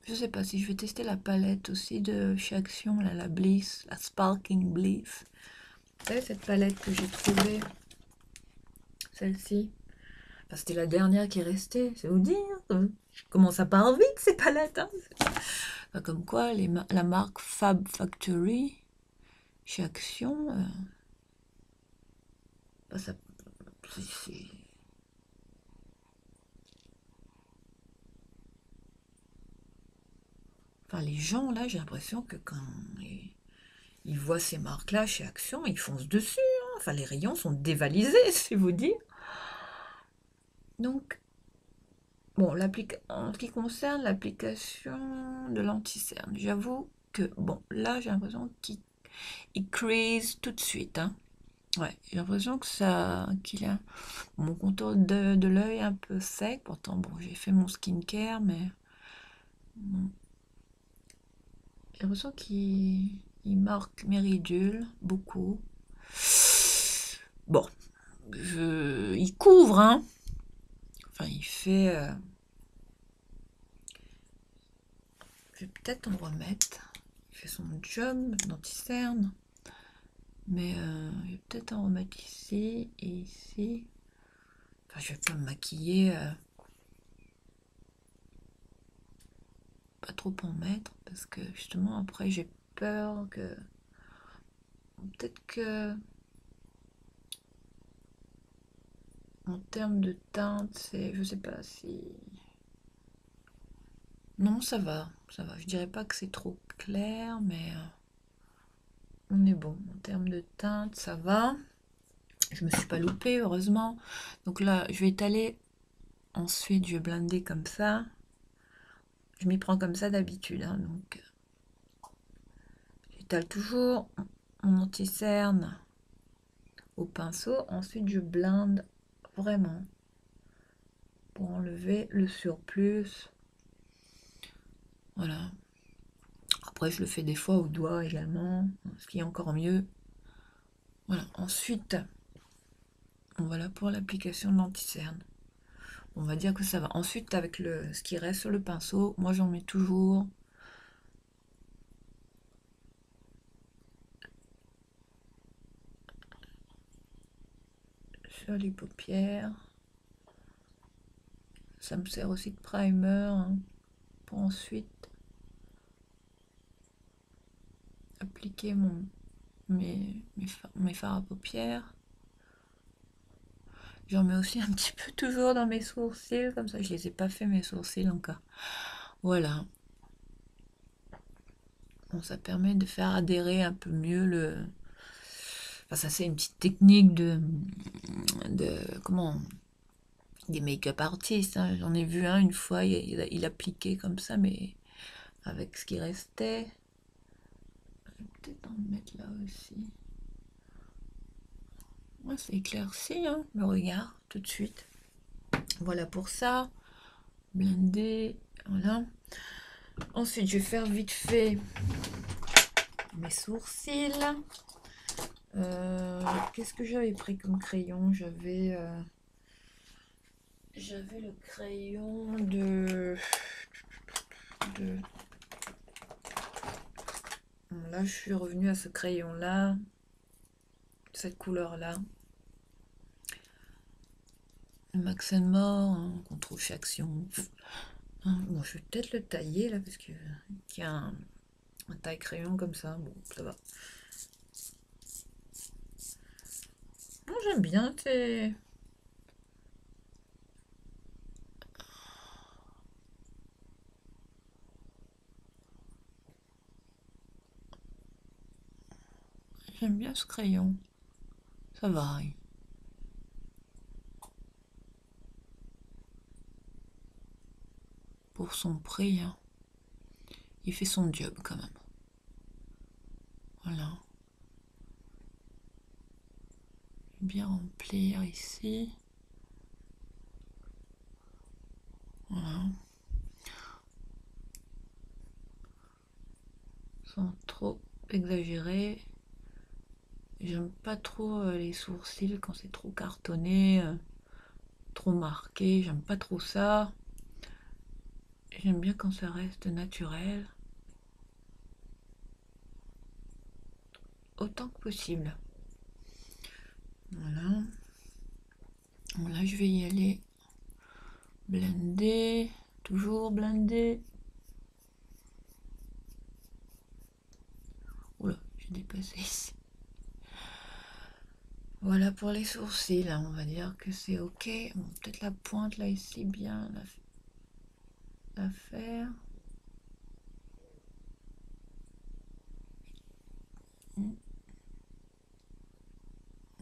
Je sais pas si je vais tester la palette aussi de chez Action, là, la Bliss, la Sparking Bliss. Vous savez, cette palette que j'ai trouvée, celle-ci. Enfin, c'était la dernière qui est restée, c'est vous dire. Comment ça part vite ces palettes. Hein. Enfin, comme quoi, la marque Fab Factory chez Action, ça, c'est... Enfin, les gens, là, j'ai l'impression que quand ils voient ces marques-là chez Action, ils foncent dessus. Hein. Enfin, les rayons sont dévalisés, c'est vous dire. Donc, bon, en ce qui concerne l'application de l'anti-cerne, j'avoue que, bon, là, j'ai l'impression qu'il crease tout de suite. Hein. Ouais, j'ai l'impression que ça, qu'il a mon contour de l'œil un peu sec. Pourtant, bon, j'ai fait mon skincare, mais bon, j'ai l'impression qu'il marque mes ridules beaucoup. Bon, il couvre, hein. Enfin, il fait. Je vais peut-être en remettre. Il fait son job d'anti-cerne. Mais je vais peut-être en remettre ici et ici. Enfin, je vais pas me maquiller. Pas trop en mettre. Parce que justement, après, j'ai peur que. Peut-être que. En termes de teinte, c'est. Je sais pas si. Non, ça va. Ça va. Je dirais pas que c'est trop clair, mais. On est bon. En termes de teinte, ça va. Je me suis pas loupée, heureusement. Donc là, je vais étaler. Ensuite, je vais blender comme ça. Je m'y prends comme ça d'habitude, hein, donc j'étale toujours mon anti-cerne au pinceau. Ensuite, je blinde vraiment pour enlever le surplus. Voilà. Après, je le fais des fois au doigt également, ce qui est encore mieux. Voilà. Ensuite, voilà pour l'application de l'anti-cerne. On va dire que ça va. Ensuite, avec ce qui reste sur le pinceau, moi j'en mets toujours sur les paupières. Ça me sert aussi de primer, hein, pour ensuite appliquer mes fards à paupières. J'en mets aussi un petit peu toujours dans mes sourcils, comme ça je les ai pas fait mes sourcils encore. Voilà. Bon, ça permet de faire adhérer un peu mieux le. Enfin, ça c'est une petite technique de comment des make-up artistes, hein. J'en ai vu un une fois, il appliquait comme ça, mais avec ce qui restait. Je vais peut-être en mettre là aussi. Ouais, c'est éclairci, hein, le regard, tout de suite. Voilà pour ça. Blender, voilà. Ensuite, je vais faire vite fait mes sourcils. Qu'est-ce que j'avais pris comme crayon? J'avais le crayon de. Bon, là, je suis revenue à ce crayon-là, cette couleur-là. Le Max More, hein, qu'on trouve chez Action. Bon, je vais peut-être le tailler là, parce qu'il y a un taille-crayon comme ça. Bon, ça va. Bon, j'aime bien tes. J'aime bien ce crayon. Ça va. Pour son prix, hein, il fait son job quand même. Voilà. Bien remplir ici. Voilà. Sans trop exagérer. J'aime pas trop les sourcils quand c'est trop cartonné, trop marqué. J'aime pas trop ça. J'aime bien quand ça reste naturel. Autant que possible. Voilà. Bon, là, je vais y aller. Blender. Toujours blender. Oula, j'ai dépassé ici. Voilà pour les sourcils, on va dire que c'est ok. Bon, peut-être la pointe là ici, bien la faire.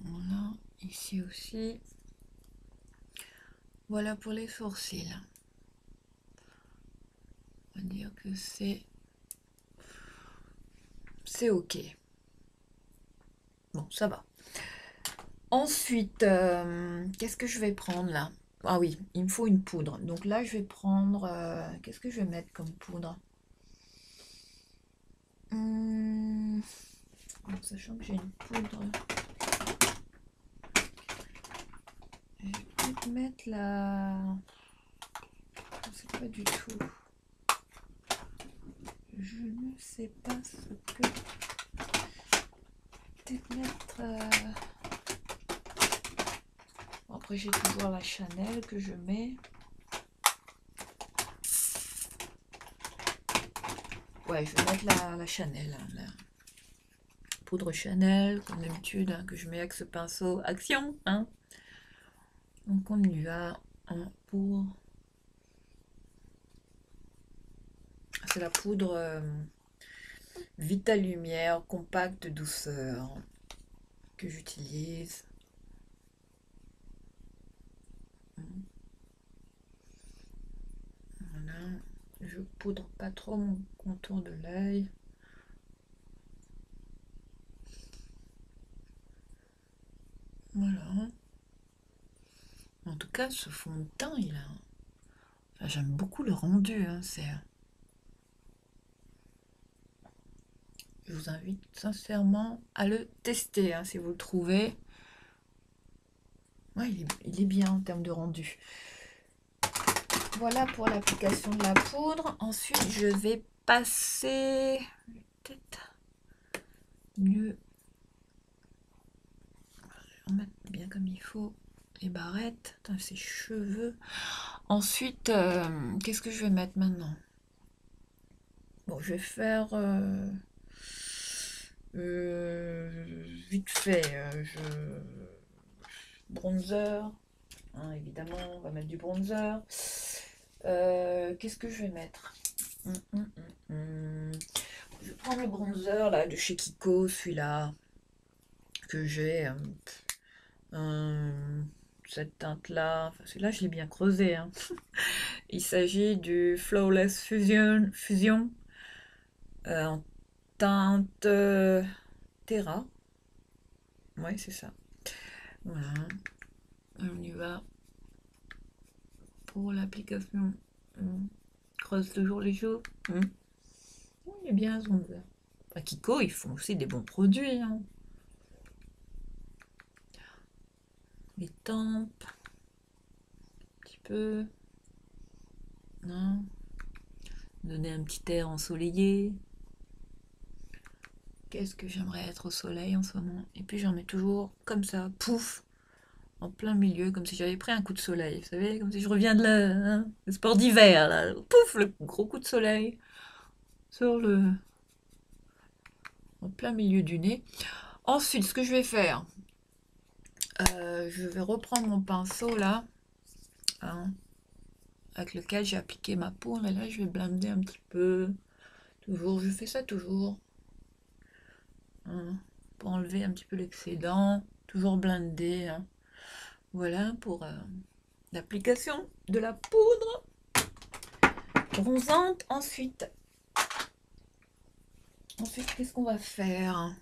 Voilà, ici aussi. Voilà pour les sourcils. On va dire que c'est ok. Bon, ça va. Ensuite, qu'est-ce que je vais prendre là? Ah oui, il me faut une poudre. Donc là, je vais prendre... qu'est-ce que je vais mettre comme poudre? Hum, en sachant que j'ai une poudre, je vais peut-être mettre la... Je ne sais pas du tout. Je ne sais pas ce que... Peut-être mettre... Bon, après, j'ai toujours la Chanel que je mets. Ouais, je vais mettre la Chanel, hein, la poudre Chanel, comme d'habitude, hein, que je mets avec ce pinceau. Action, hein. Donc on y va pour... C'est la poudre Vita Lumière compacte douceur que j'utilise. Voilà. Je poudre pas trop mon contour de l'œil. Voilà. En tout cas, ce fond de teint, il a... Enfin, j'aime beaucoup le rendu. Hein, c'est... Je vous invite sincèrement à le tester, hein, si vous le trouvez. Ouais, il est bien en termes de rendu. Voilà pour l'application de la poudre. Ensuite, je vais passer... Peut-être mieux... Je vais remettre bien comme il faut les barrettes. Attends, ses cheveux. Ensuite, qu'est-ce que je vais mettre maintenant? Bon, je vais faire... vite fait, bronzer, hein, évidemment, on va mettre du bronzer. Qu'est-ce que je vais mettre? Je vais prendre le bronzer là de chez Kiko, celui-là que j'ai. Cette teinte-là, enfin, celui-là je l'ai bien creusé. Hein. Il s'agit du Flawless Fusion en teinte Terra. Ouais, c'est ça. Voilà. On y va pour l'application. Creuse toujours les joues. Il est bien ce bronzer. Enfin, Kiko, ils font aussi des bons produits. Hein. Les tempes. Un petit peu. Non. Donner un petit air ensoleillé. Qu'est-ce que j'aimerais être au soleil en ce moment? Et puis j'en mets toujours comme ça, pouf, en plein milieu, comme si j'avais pris un coup de soleil. Vous savez, comme si je reviens de le sport d'hiver, là. Pouf, le gros coup de soleil sur le... en plein milieu du nez. Ensuite, ce que je vais faire, je vais reprendre mon pinceau là, hein, avec lequel j'ai appliqué ma poudre, et là je vais blender un petit peu. Toujours, je fais ça toujours. Hein, pour enlever un petit peu l'excédent, toujours blindé. Hein. Voilà pour l'application de la poudre bronzante. Ensuite qu'est-ce qu'on va faire?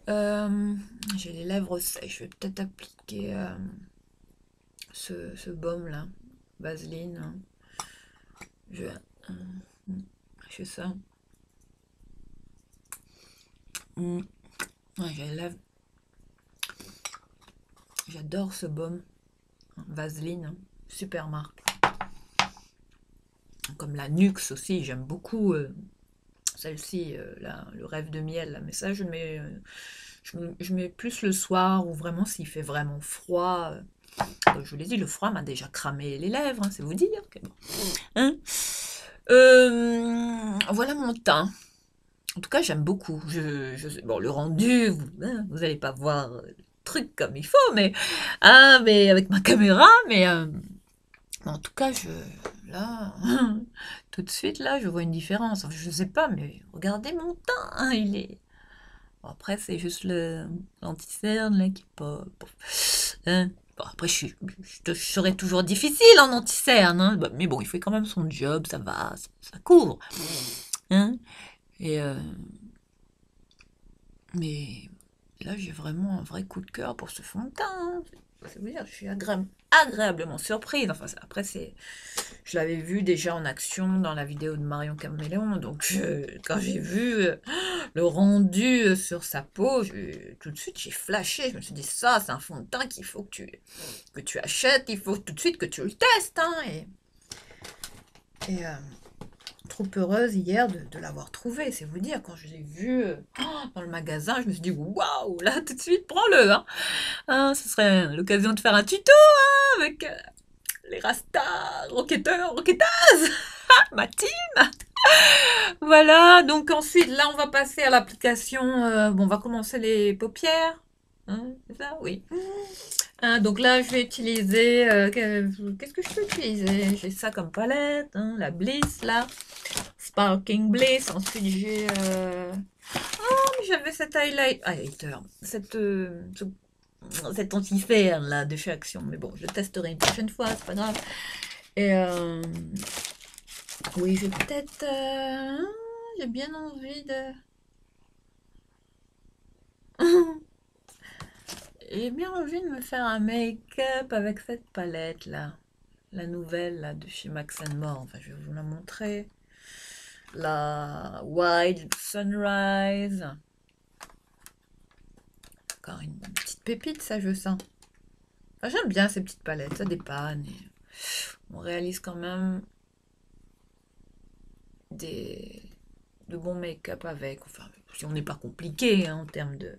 J'ai les lèvres sèches, je vais peut-être appliquer ce baume là, Vaseline. Hein. Je fais ça. Ouais, j'ai les lèvres. J'adore ce baume, Vaseline, hein. Super marque. Comme la Nuxe aussi, j'aime beaucoup celle-ci, le rêve de miel. Là. Mais ça, je mets plus le soir ou vraiment s'il fait vraiment froid. Comme je vous l'ai dit, le froid m'a déjà cramé les lèvres, hein, c'est vous dire. Bon. Hein voilà mon teint. En tout cas, j'aime beaucoup. Bon, le rendu, vous n'allez pas voir le truc comme il faut, mais avec ma caméra, mais en tout cas, là, tout de suite, là, je vois une différence. Enfin, je sais pas, mais regardez mon teint, hein, il est... Bon, après, c'est juste l'anti-cerne, là, qui est pas... Hein. Bon, après, je serais toujours difficile en anti-cerne, hein. Mais bon, il fait quand même son job, ça va, ça couvre. Hein. Et... mais Et là, j'ai vraiment un vrai coup de cœur pour ce fond de teint, hein. Ça veut dire, je suis agréablement surprise. Enfin, après, je l'avais vu déjà en action dans la vidéo de Marion Caméléon. Donc, quand j'ai vu le rendu sur sa peau, tout de suite, j'ai flashé. Je me suis dit, ça, c'est un fond de teint qu'il faut que tu achètes. Il faut tout de suite que tu le testes, hein. Et trop heureuse hier de l'avoir trouvé, c'est vous dire. Quand je l'ai vu dans le magasin, je me suis dit, waouh, là, tout de suite, prends-le, hein. Hein, ce serait l'occasion de faire un tuto, hein, avec les rastas, roquetteurs, roquetteuses, ma team. Voilà, donc ensuite, là, on va passer à l'application. Bon, on va commencer les paupières. Hein, c'est ça? Oui. Hein, donc là, je vais utiliser. Qu'est-ce que je peux utiliser? J'ai ça comme palette, hein, la Bliss, là. Sparking Bliss. Ensuite, j'ai. J'avais cet highlighter. Cet anti-fer, là, de chez Action. Mais bon, je le testerai une prochaine fois, c'est pas grave. Et. Oui, je vais peut-être. J'ai bien envie de. J'ai bien envie de me faire un make-up avec cette palette là. La nouvelle là de chez Max More. Enfin, je vais vous la montrer. La Wild Sunrise. Encore une petite pépite, ça, je sens. Enfin, j'aime bien ces petites palettes, ça dépanne. Et on réalise quand même de bons make-up avec. Enfin, si on n'est pas compliqué hein, en termes de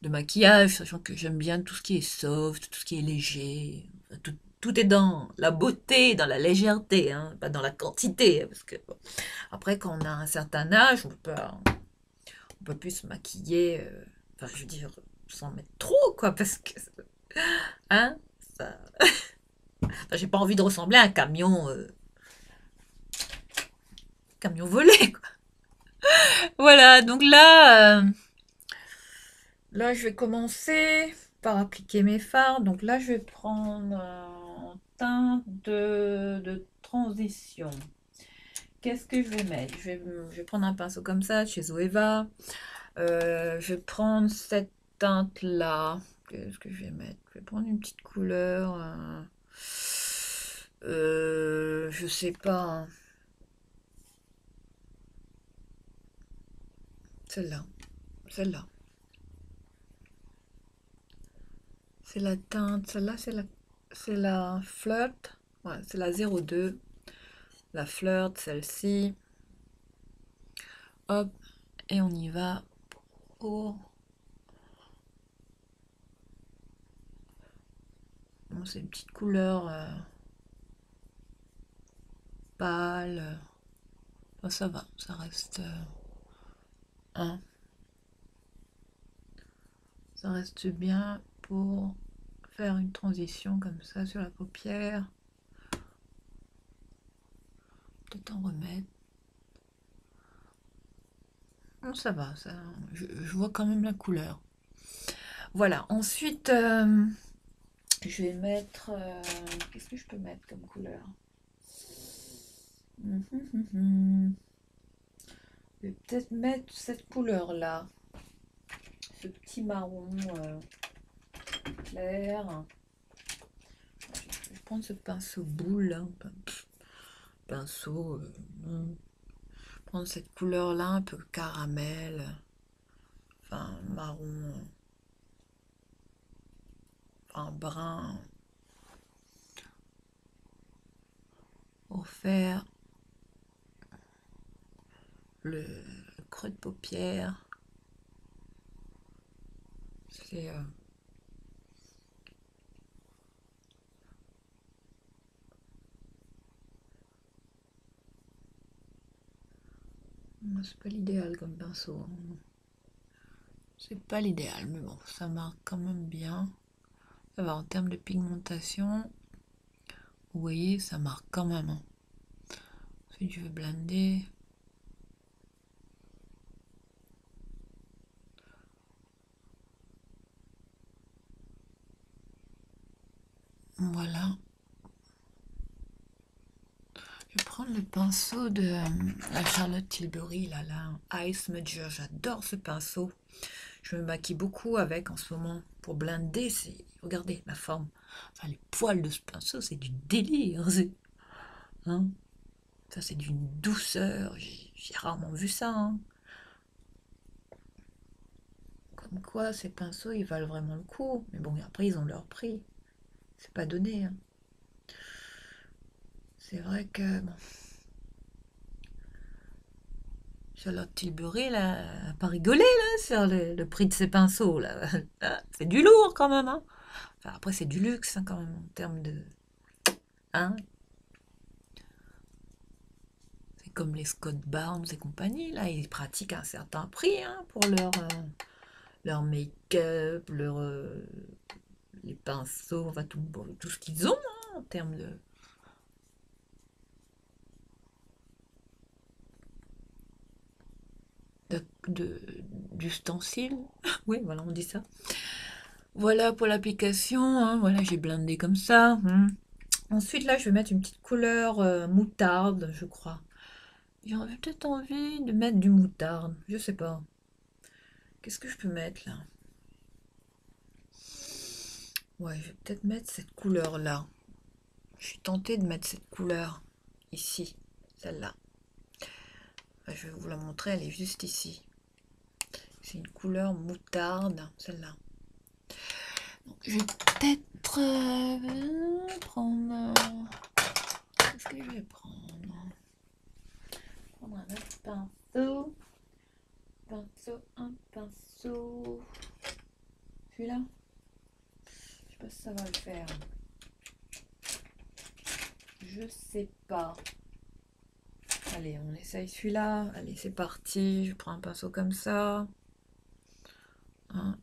maquillage, sachant que j'aime bien tout ce qui est soft, tout ce qui est léger. Enfin, tout est dans la beauté, dans la légèreté, hein, pas dans la quantité. Parce que bon, après, quand on a un certain âge, on peut plus se maquiller, enfin, je veux dire, sans mettre trop, quoi, parce que, hein, ça... Enfin, j'ai pas envie de ressembler à un camion volé, quoi. Voilà, donc là, je vais commencer par appliquer mes fards. Donc là, je vais prendre un teint de transition. Qu'est-ce que je vais mettre? Je vais prendre un pinceau comme ça, de chez Zoeva. Je vais prendre cette teinte-là. Qu'est-ce que je vais mettre? Je vais prendre une petite couleur. Je sais pas, hein. Celle-là. Celle-là. C'est la teinte. Celle-là, c'est la flirt. Ouais, c'est la 02. La flirt, celle-ci. Hop. Et on y va pour. Bon, c'est une petite couleur pâle. Enfin, ça va. Ça reste. Hein, ça reste bien pour faire une transition comme ça sur la paupière. Peut-être en remettre. Non, ça va, je vois quand même la couleur. Voilà, ensuite, je vais mettre. Qu'est-ce que je peux mettre comme couleur? Je vais peut-être mettre cette couleur-là. Ce petit marron clair. Je vais prendre ce pinceau boule, là. Pinceau. Prendre cette couleur-là, un peu caramel. Enfin, marron. Enfin, brun. Pour faire le creux de paupière. C'est c'est pas l'idéal comme pinceau, hein. C'est pas l'idéal, mais bon, ça marque quand même bien. Ça va en termes de pigmentation. Vous voyez, ça marque quand même, hein. Ensuite, je vais blender. Voilà. Je vais prendre le pinceau de la Charlotte Tilbury, là, Ice Smudger. J'adore ce pinceau. Je me maquille beaucoup avec en ce moment pour blinder. Regardez la forme. Enfin, les poils de ce pinceau, c'est du délire. Hein, ça, c'est d'une douceur. J'ai rarement vu ça. Hein. Comme quoi, ces pinceaux, ils valent vraiment le coup. Mais bon, après, ils ont leur prix. C'est pas donné. Hein. C'est vrai que, bon, Charlotte Tilbury, là, elle a pas rigolé, là, sur le prix de ces pinceaux, là. C'est du lourd, quand même, hein. Enfin, après, c'est du luxe, hein, quand même, en termes de... Hein, c'est comme les Scott Barnes et compagnie, là, ils pratiquent un certain prix, hein, pour leur make-up, les pinceaux, enfin, tout ce qu'ils ont, hein, en termes d'ustensiles. Oui, voilà, on dit ça. Voilà pour l'application, hein, voilà, j'ai blindé comme ça. Ensuite, là, je vais mettre une petite couleur moutarde, je crois. J'aurais peut-être envie de mettre du moutarde, je sais pas. Qu'est-ce que je peux mettre là? Ouais, je vais peut-être mettre cette couleur-là. Je suis tentée de mettre cette couleur ici, celle-là. Enfin, je vais vous la montrer, elle est juste ici. C'est une couleur moutarde, celle-là. Je vais peut-être prendre... Qu'est-ce que je vais prendre? Prendre un autre pinceau. Un pinceau. Celui-là? Je sais pas si ça va le faire. Je sais pas. Allez, on essaye celui-là. Allez, c'est parti. Je prends un pinceau comme ça.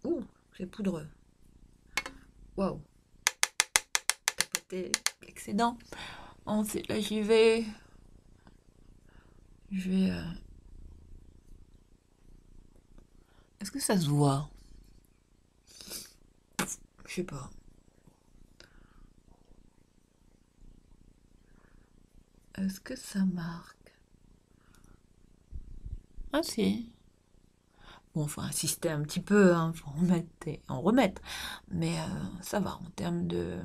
Ouh, c'est poudreux. Waouh. Tapoter l'excédent. Ensuite, là, j'y vais. Je vais... Est-ce que ça se voit? Je sais pas. Est-ce que ça marque? Ah si. Bon, faut insister un petit peu, hein, faut en remettre. Mais ça va, en termes de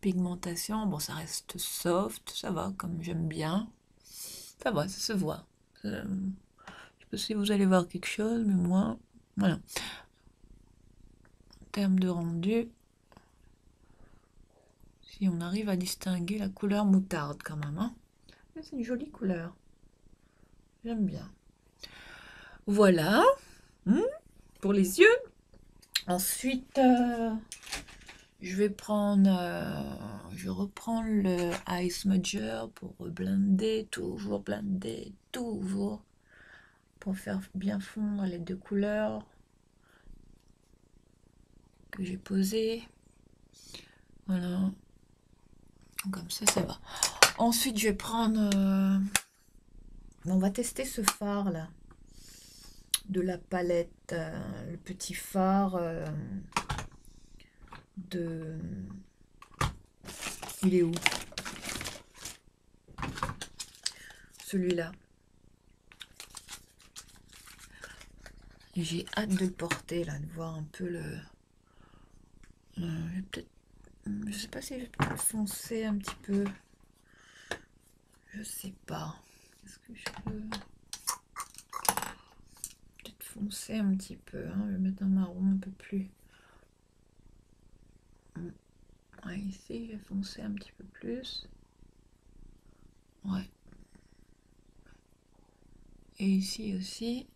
pigmentation, bon, ça reste soft, ça va, comme j'aime bien. Ça va, ça se voit. Je sais pas si vous allez voir quelque chose, mais moi, voilà. En termes de rendu, si on arrive à distinguer la couleur moutarde quand même, hein. C'est une jolie couleur. J'aime bien. Voilà, pour les yeux. Ensuite, je reprends le Ice Smudger pour blender, toujours, pour faire bien fondre les deux couleurs que j'ai posées. Voilà, comme ça va. Ensuite, je vais prendre... on va tester ce fard là, de la palette, le petit fard de... Il est où? Celui-là. J'ai hâte de le porter là, de voir un peu le... peut-être... Je sais pas si je peux le foncer un petit peu. Je sais pas. Est-ce que je peux... peut-être foncer un petit peu. Hein. Je vais mettre un marron un peu plus... Ouais, ici, je vais foncer un petit peu plus. Ouais. Et ici aussi.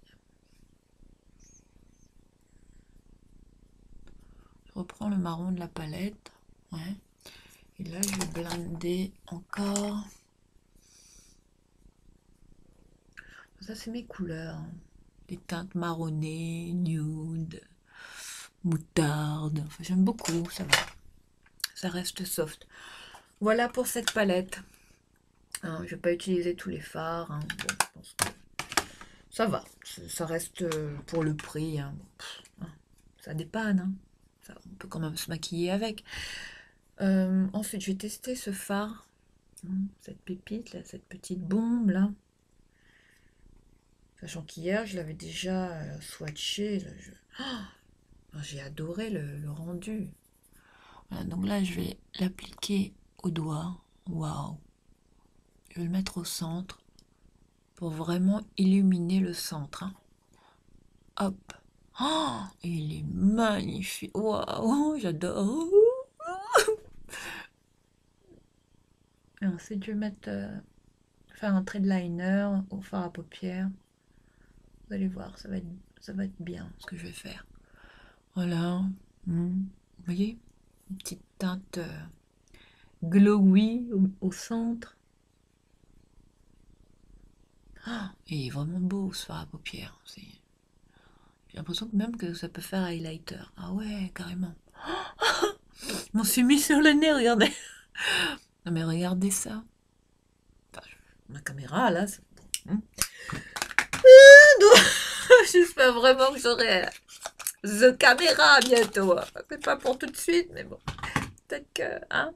Je reprends le marron de la palette. Ouais. Et là, je vais blinder encore. Ça, c'est mes couleurs. Les teintes marronnées, nude, moutarde. Enfin, j'aime beaucoup, ça va. Ça reste soft. Voilà pour cette palette. Hein, je ne vais pas utiliser tous les fards. Hein. Bon, je pense que ça va. Ça reste pour le prix. Hein. Ça dépanne. Hein. Ça, on peut quand même se maquiller avec. Ensuite, je vais tester ce fard Cette pépite là, cette petite bombe là. Sachant qu'hier, je l'avais déjà swatché. Là, j'ai adoré le rendu. Voilà, donc là, je vais l'appliquer au doigt. Waouh! Je vais le mettre au centre pour vraiment illuminer le centre, hein. Hop! Oh, il est magnifique! Waouh! J'adore! Et ensuite, je vais mettre, faire un trait de liner au fard à paupières. Vous allez voir, ça va être bien ce que je vais faire. Voilà. Vous voyez? Une petite teinte glowy au centre. Ah, et il est vraiment beau ce fard à paupières. J'ai l'impression que même que ça peut faire highlighter. Ah ouais, carrément. Je m'en suis mis sur le nez, regardez. Non mais regardez ça. Enfin, ma caméra là, c'est bon. J'espère vraiment que j'aurai The Caméra bientôt. C'est pas pour tout de suite, mais bon. Peut-être que, hein.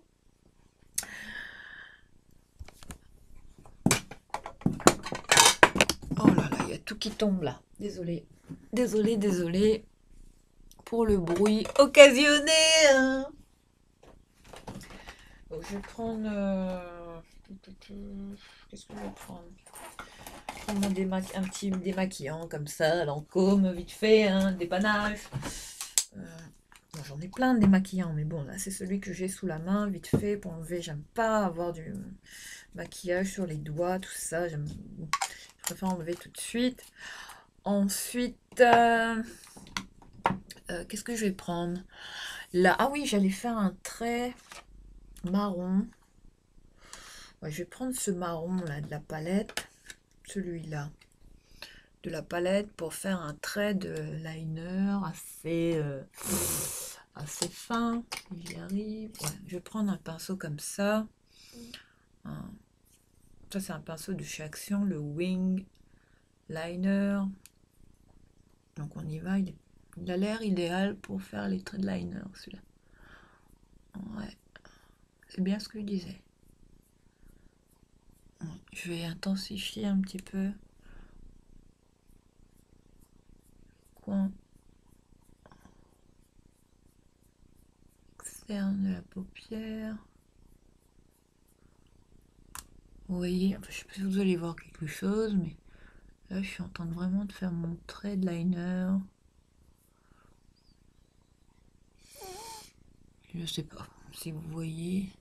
Oh là là, il y a tout qui tombe là. Désolée. Désolée pour le bruit occasionné, hein. Donc, je vais prendre... qu'est-ce que je vais prendre? Je vais prendre un petit démaquillant comme ça, Lancôme, vite fait, hein, dépannage. Bon, j'en ai plein de démaquillants, mais bon, là, c'est celui que j'ai sous la main, vite fait, pour enlever. J'aime pas avoir du maquillage sur les doigts, tout ça. Je préfère enlever tout de suite. Ensuite, qu'est-ce que je vais prendre? Là, ah oui, j'allais faire un trait marron. Ouais, je vais prendre ce marron là de la palette, celui-là de la palette pour faire un trait de liner assez fin. J'y arrive. Ouais, je vais prendre un pinceau comme ça. Ça c'est un pinceau de chez Action, le Wing Liner. Donc on y va. Il a l'air idéal pour faire les traits de liner, celui-là. Ouais, c'est bien ce que je disais. Je vais intensifier un petit peu le coin externe de la paupière. Vous voyez, enfin, je sais pas si vous allez voir quelque chose, mais là je suis en train de vraiment de faire mon trait de liner. Je sais pas si vous voyez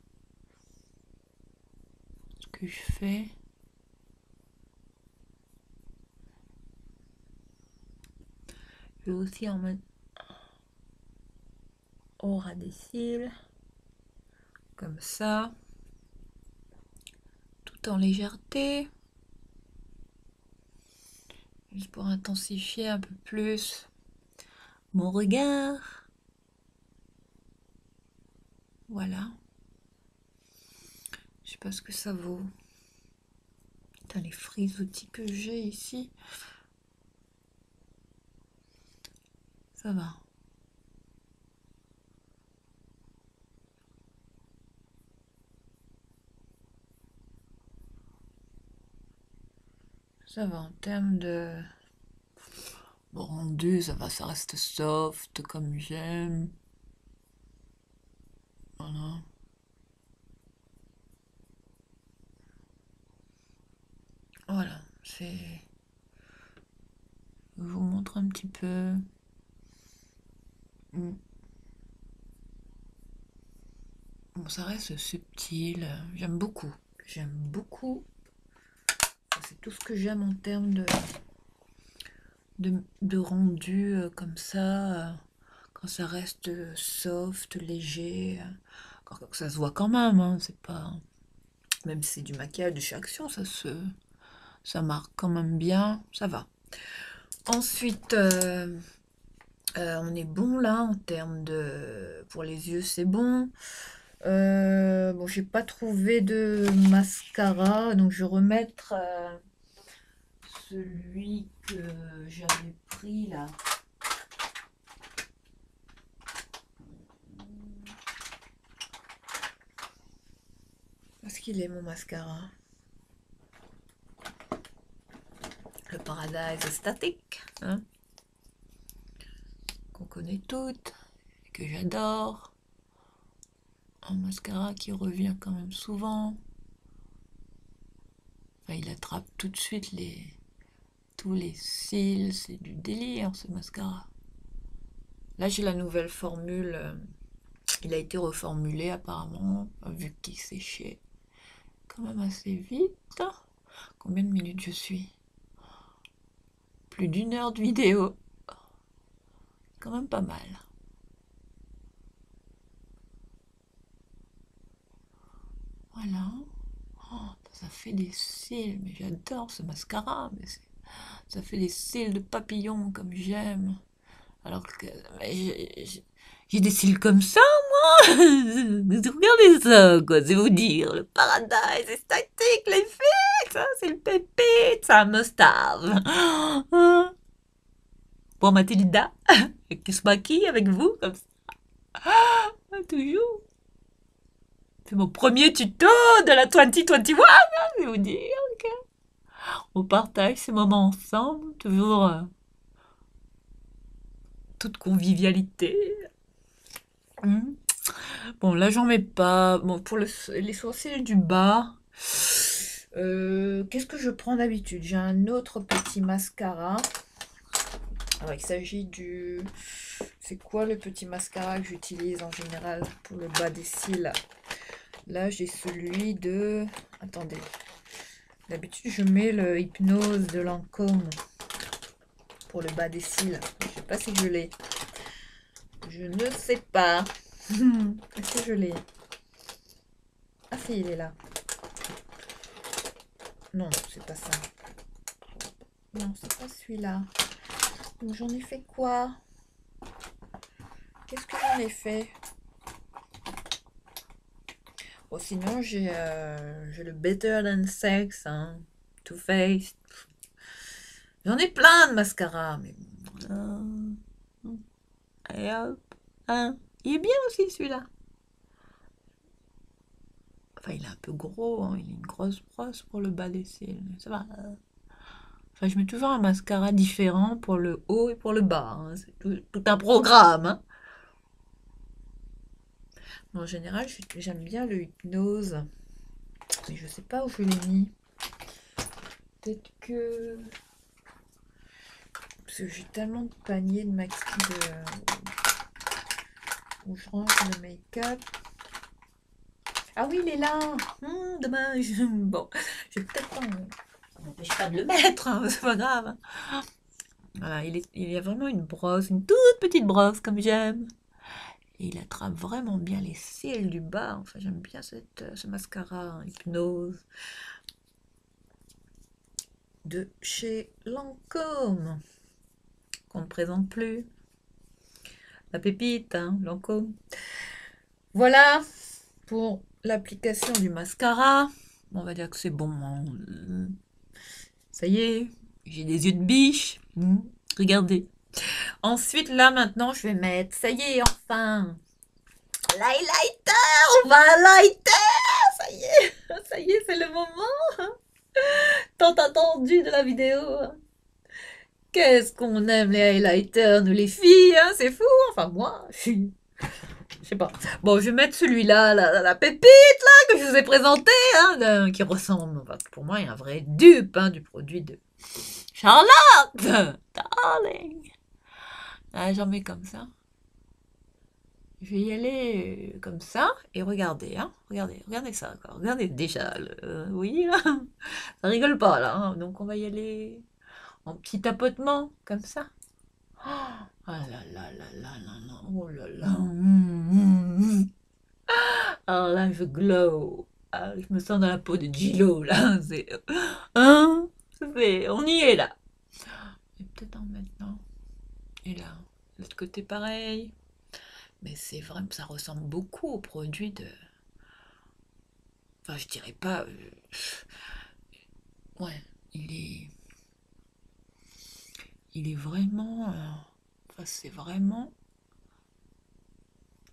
ce que je fais. Je vais aussi en mettre au ras des cils, comme ça, tout en légèreté, juste pour intensifier un peu plus mon regard. Voilà. Je sais pas ce que ça vaut. Putain, les frisottis que j'ai ici. Ça va. Ça va en termes de rendu, ça va, ça reste soft comme j'aime. Voilà. Voilà, c'est... Je vous montre un petit peu. Bon, ça reste subtil. J'aime beaucoup. J'aime beaucoup. C'est tout ce que j'aime en termes de rendu comme ça. Quand ça reste soft, léger. Quand ça se voit quand même, hein, c'est pas... Même si c'est du maquillage de chez Action, ça marque quand même bien. Ça va. Ensuite... on est bon là en termes de... Pour les yeux, c'est bon. Bon, j'ai pas trouvé de mascara, donc je vais remettre celui que j'avais pris là. Parce qu'il est mon mascara? Le Paradise Static, hein, qu'on connaît toutes, que j'adore. Un mascara qui revient quand même souvent. Enfin, il attrape tout de suite tous les cils, c'est du délire ce mascara. Là j'ai la nouvelle formule, il a été reformulé apparemment, vu qu'il séchait quand même assez vite. Combien de minutes je suis? Plus d'1 heure de vidéo. Quand même pas mal. Voilà. Oh, ça fait des cils, mais j'adore ce mascara. Mais ça fait des cils de papillon comme j'aime. Alors que j'ai des cils comme ça, moi. Regardez ça, quoi. C'est vous dire. Le Paradise est statique, l'effet. Ça, c'est le pépite. C'est un must-have. Pour Mathilda, qui se maquille avec vous, comme ça. Toujours. C'est mon premier tuto de la 2021, je vais vous dire. Okay. On partage ces moments ensemble, toujours toute convivialité. Bon, là, j'en mets pas. Bon, pour les sourcils du bas, qu'est-ce que je prends d'habitude? J'ai un autre petit mascara. Alors, il s'agit du... C'est quoi le petit mascara que j'utilise en général pour le bas des cils? Là, j'ai celui de... Attendez. D'habitude, je mets le Hypnose de Lancôme pour le bas des cils. Je ne sais pas si je l'ai. Je ne sais pas. Est-ce que je l'ai? Ah si, il est là. Non, c'est pas ça. Non, c'est pas celui-là. Donc j'en ai fait quoi? Qu'est-ce que j'en ai fait? Bon, sinon, j'ai le Better Than Sex, hein, Too Faced. J'en ai plein de mascaras, mais et hop, hein. Il est bien aussi celui-là. Enfin, il est un peu gros, hein. Il a une grosse brosse pour le bas des cils, mais ça va. Enfin, je mets toujours un mascara différent pour le haut et pour le bas, hein. C'est tout un programme, hein. En général, j'aime bien le Hypnose. Mais je sais pas où je l'ai mis. Peut-être que... Parce que j'ai tellement de paniers de où je range le make-up. Ah oui, il est là. Dommage. Bon, je vais peut-être pas... Ça m'empêche pas de le mettre, hein, c'est pas grave. Voilà, il y a vraiment une brosse, une toute petite brosse comme j'aime. Et il attrape vraiment bien les cils du bas. Enfin, j'aime bien ce mascara Hypnose de chez Lancôme, qu'on ne présente plus. La pépite, hein, Lancôme. Voilà pour l'application du mascara. On va dire que c'est bon, hein. Ça y est, j'ai des yeux de biche. Regardez. Ensuite, là, maintenant, je vais mettre, ça y est, enfin, l'highlighter. On va highlighter. Ça y est, c'est le moment tant attendu de la vidéo. Qu'est-ce qu'on aime les highlighters, nous les filles, hein, c'est fou. Enfin, moi, je sais pas. Bon, je vais mettre celui-là, la pépite, là, que je vous ai présenté, hein, qui ressemble, pour moi, il y a un vrai dupe, hein, du produit de Charlotte, darling. Ah, j'en mets comme ça. Je vais y aller comme ça, et regardez, hein, regardez ça, quoi. Regardez déjà, vous voyez, là, ça rigole pas, là, hein. Donc on va y aller en petit tapotement, comme ça. Ah là là là là là là, oh là là. Alors là, je glow. Ah, je me sens dans la peau de Gilo, là. C'est... Hein? On y est, là. Et peut-être en maintenant. Et là, l'autre côté, pareil. Mais c'est vrai, ça ressemble beaucoup au produit de... Enfin, je dirais pas... Ouais, il est vraiment... Enfin, c'est vraiment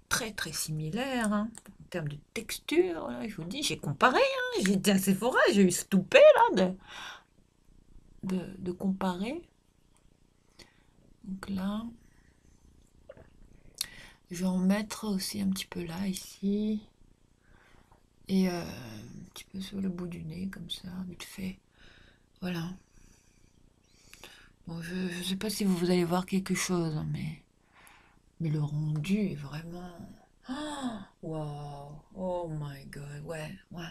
très très similaire, hein. termes de texture, là, je vous dis, j'ai comparé, hein, j'ai été à Sephora, j'ai eu ce toupet là de comparer. Donc là, je vais en mettre aussi un petit peu là, ici. Et un petit peu sur le bout du nez, comme ça, vite fait. Voilà. Bon, je sais pas si vous allez voir quelque chose, hein, mais le rendu est vraiment... Wow, oh my god, ouais, ouais.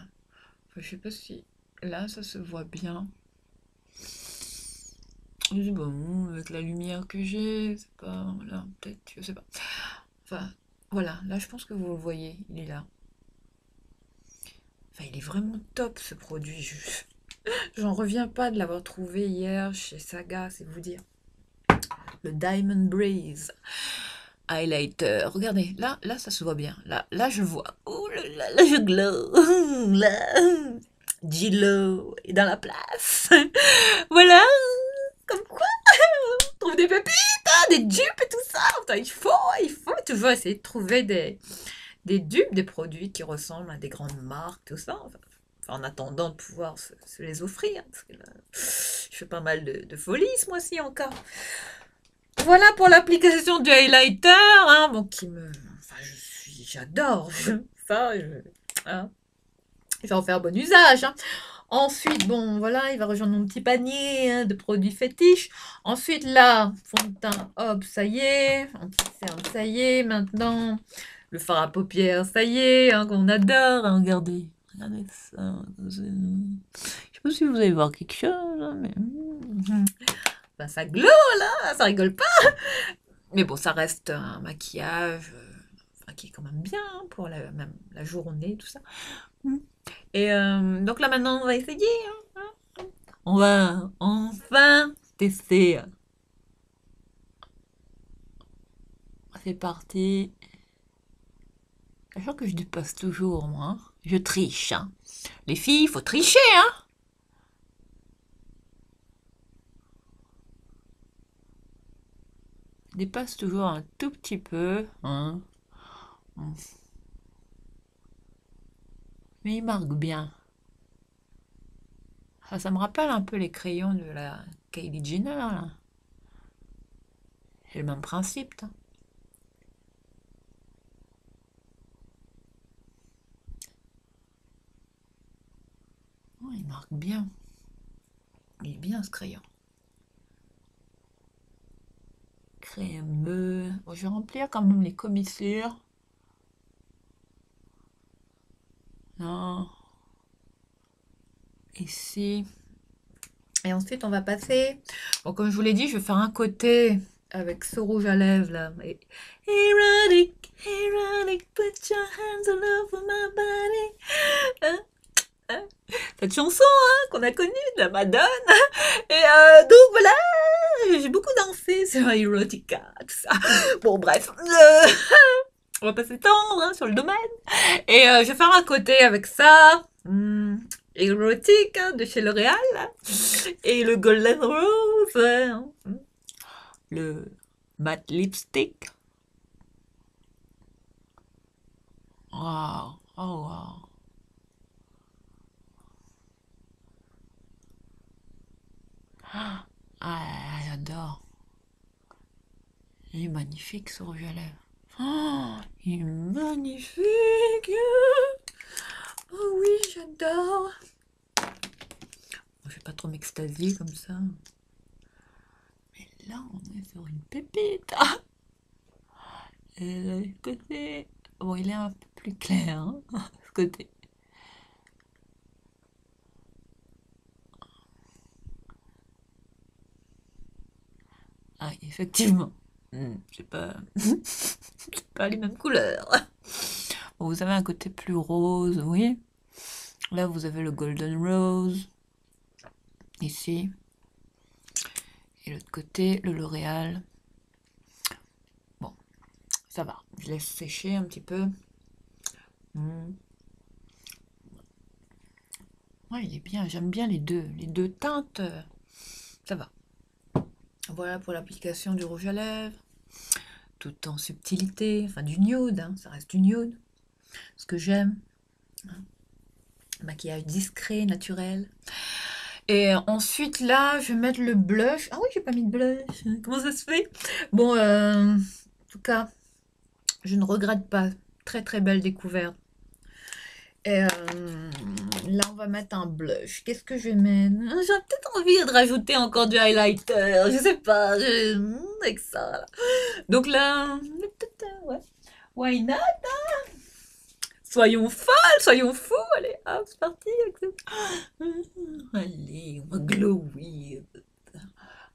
Enfin, je sais pas si là ça se voit bien. Je dis bon, avec la lumière que j'ai, c'est pas là, peut-être, je sais pas. Enfin, voilà, là je pense que vous le voyez, il est là. Enfin, il est vraiment top ce produit. J'en reviens pas de l'avoir trouvé hier chez Saga, c'est vous dire. Le Diamond Breeze highlighter. Regardez, là, ça se voit bien. Là, je vois. Oh là, je glow. Là, Gillo est dans la place. Voilà, comme quoi, on trouve des pépites, hein, des dupes et tout ça. Putain, il faut toujours essayer de trouver des dupes, des produits qui ressemblent à des grandes marques, tout ça. Enfin, en attendant de pouvoir se les offrir. Parce que là, je fais pas mal de folies ce mois-ci encore. Voilà pour l'application du highlighter, hein, bon, qui me... Enfin, j'adore. Ça, hein, je vais en faire bon usage. Hein. Ensuite, bon, voilà, il va rejoindre mon petit panier hein, de produits fétiches. Ensuite, là, fond de teint, hop, ça y est. Anti-cerne, ça y est. Maintenant, le fard à paupières, ça y est, hein, qu'on adore. Hein, regardez ça. Je sais pas si vous allez voir quelque chose, hein, mais... Ben, ça glow, là, ça rigole pas. Mais bon, ça reste un maquillage enfin, qui est quand même bien hein, pour même la journée, tout ça. Et donc là, maintenant, on va essayer. Hein. On va enfin tester. C'est parti. Sachant que je dépasse toujours, moi. Hein. Je triche. Hein. Les filles, il faut tricher, hein. Je dépasse toujours un tout petit peu. Hein. Mais il marque bien. Ça me rappelle un peu les crayons de la Kylie Jenner, là. C'est le même principe, hein. Oh, il marque bien. Il est bien ce crayon. Crémeux. Bon, je vais remplir quand même les commissures. Non. Ici. Et ensuite, on va passer. Bon, comme je vous l'ai dit, je vais faire un côté avec ce rouge à lèvres là. Erotic, erotic, put your hands all over my body. Hein? Hein? Cette chanson hein, qu'on a connue de la Madone. Et donc voilà, j'ai beaucoup dansé sur Erotica, tout ça. Bon, bref. On va pas s'étendre hein, sur le domaine. Et je vais faire un côté avec ça. Érotique hein, de chez L'Oréal. Et le Golden Rose. Hein. Le matte lipstick. Wow. Oh wow. Ah, j'adore. Il est magnifique ce rouge à lèvres. Oh, il est magnifique. Oh oui, j'adore. Je vais pas trop m'extasier comme ça. Mais là, on est sur une pépite. Et de l'autre côté, bon, il est un peu plus clair, hein, ce côté. Ah, effectivement. C'est pas... c'est pas les mêmes couleurs. Bon, vous avez un côté plus rose, oui. Là, vous avez le Golden Rose. Ici. Et l'autre côté, le L'Oréal. Bon, ça va. Je laisse sécher un petit peu. Ouais, il est bien. J'aime bien les deux. Les deux teintes, ça va. Voilà pour l'application du rouge à lèvres. Tout en subtilité. Enfin, du nude. Hein, ça reste du nude. ce que j'aime. Maquillage discret, naturel. Et ensuite, là, je vais mettre le blush. Ah oui, j'ai pas mis de blush. Comment ça se fait? Bon, en tout cas, je ne regrette pas. Très très belle découverte. Et là, on va mettre un blush. Qu'est-ce que je vais mettre? J'ai peut-être envie de rajouter encore du highlighter. Je sais pas. Avec ça, là. Donc là, peut-être, ouais. Why not? Soyons folles, soyons fous. Allez, hop, c'est parti. Allez, on va glowy.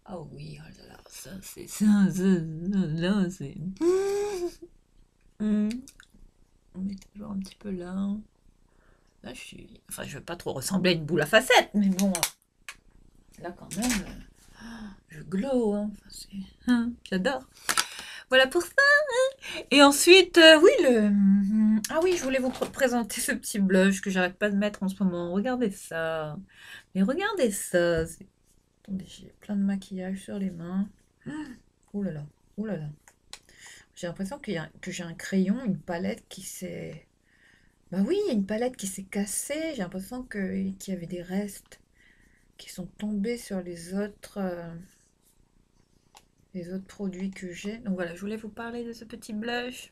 Ah oui, oh là là, ça c'est là, c'est. On met toujours un petit peu là. Là, je suis. Enfin, je veux pas trop ressembler à une boule à facettes, mais bon, là quand même, je glow. Hein. Enfin, j'adore. Voilà pour ça. Et ensuite, oui, Ah oui, je voulais vous présenter ce petit blush que j'arrête pas de mettre en ce moment. Regardez ça. Mais regardez ça. Attendez, j'ai plein de maquillage sur les mains. Ouh là là, ouh là là. J'ai l'impression que j'ai un crayon, une palette qui s'est... Bah oui, il y a une palette qui s'est cassée. J'ai l'impression qu'il y avait des restes qui sont tombés sur les autres produits que j'ai. Donc voilà, je voulais vous parler de ce petit blush.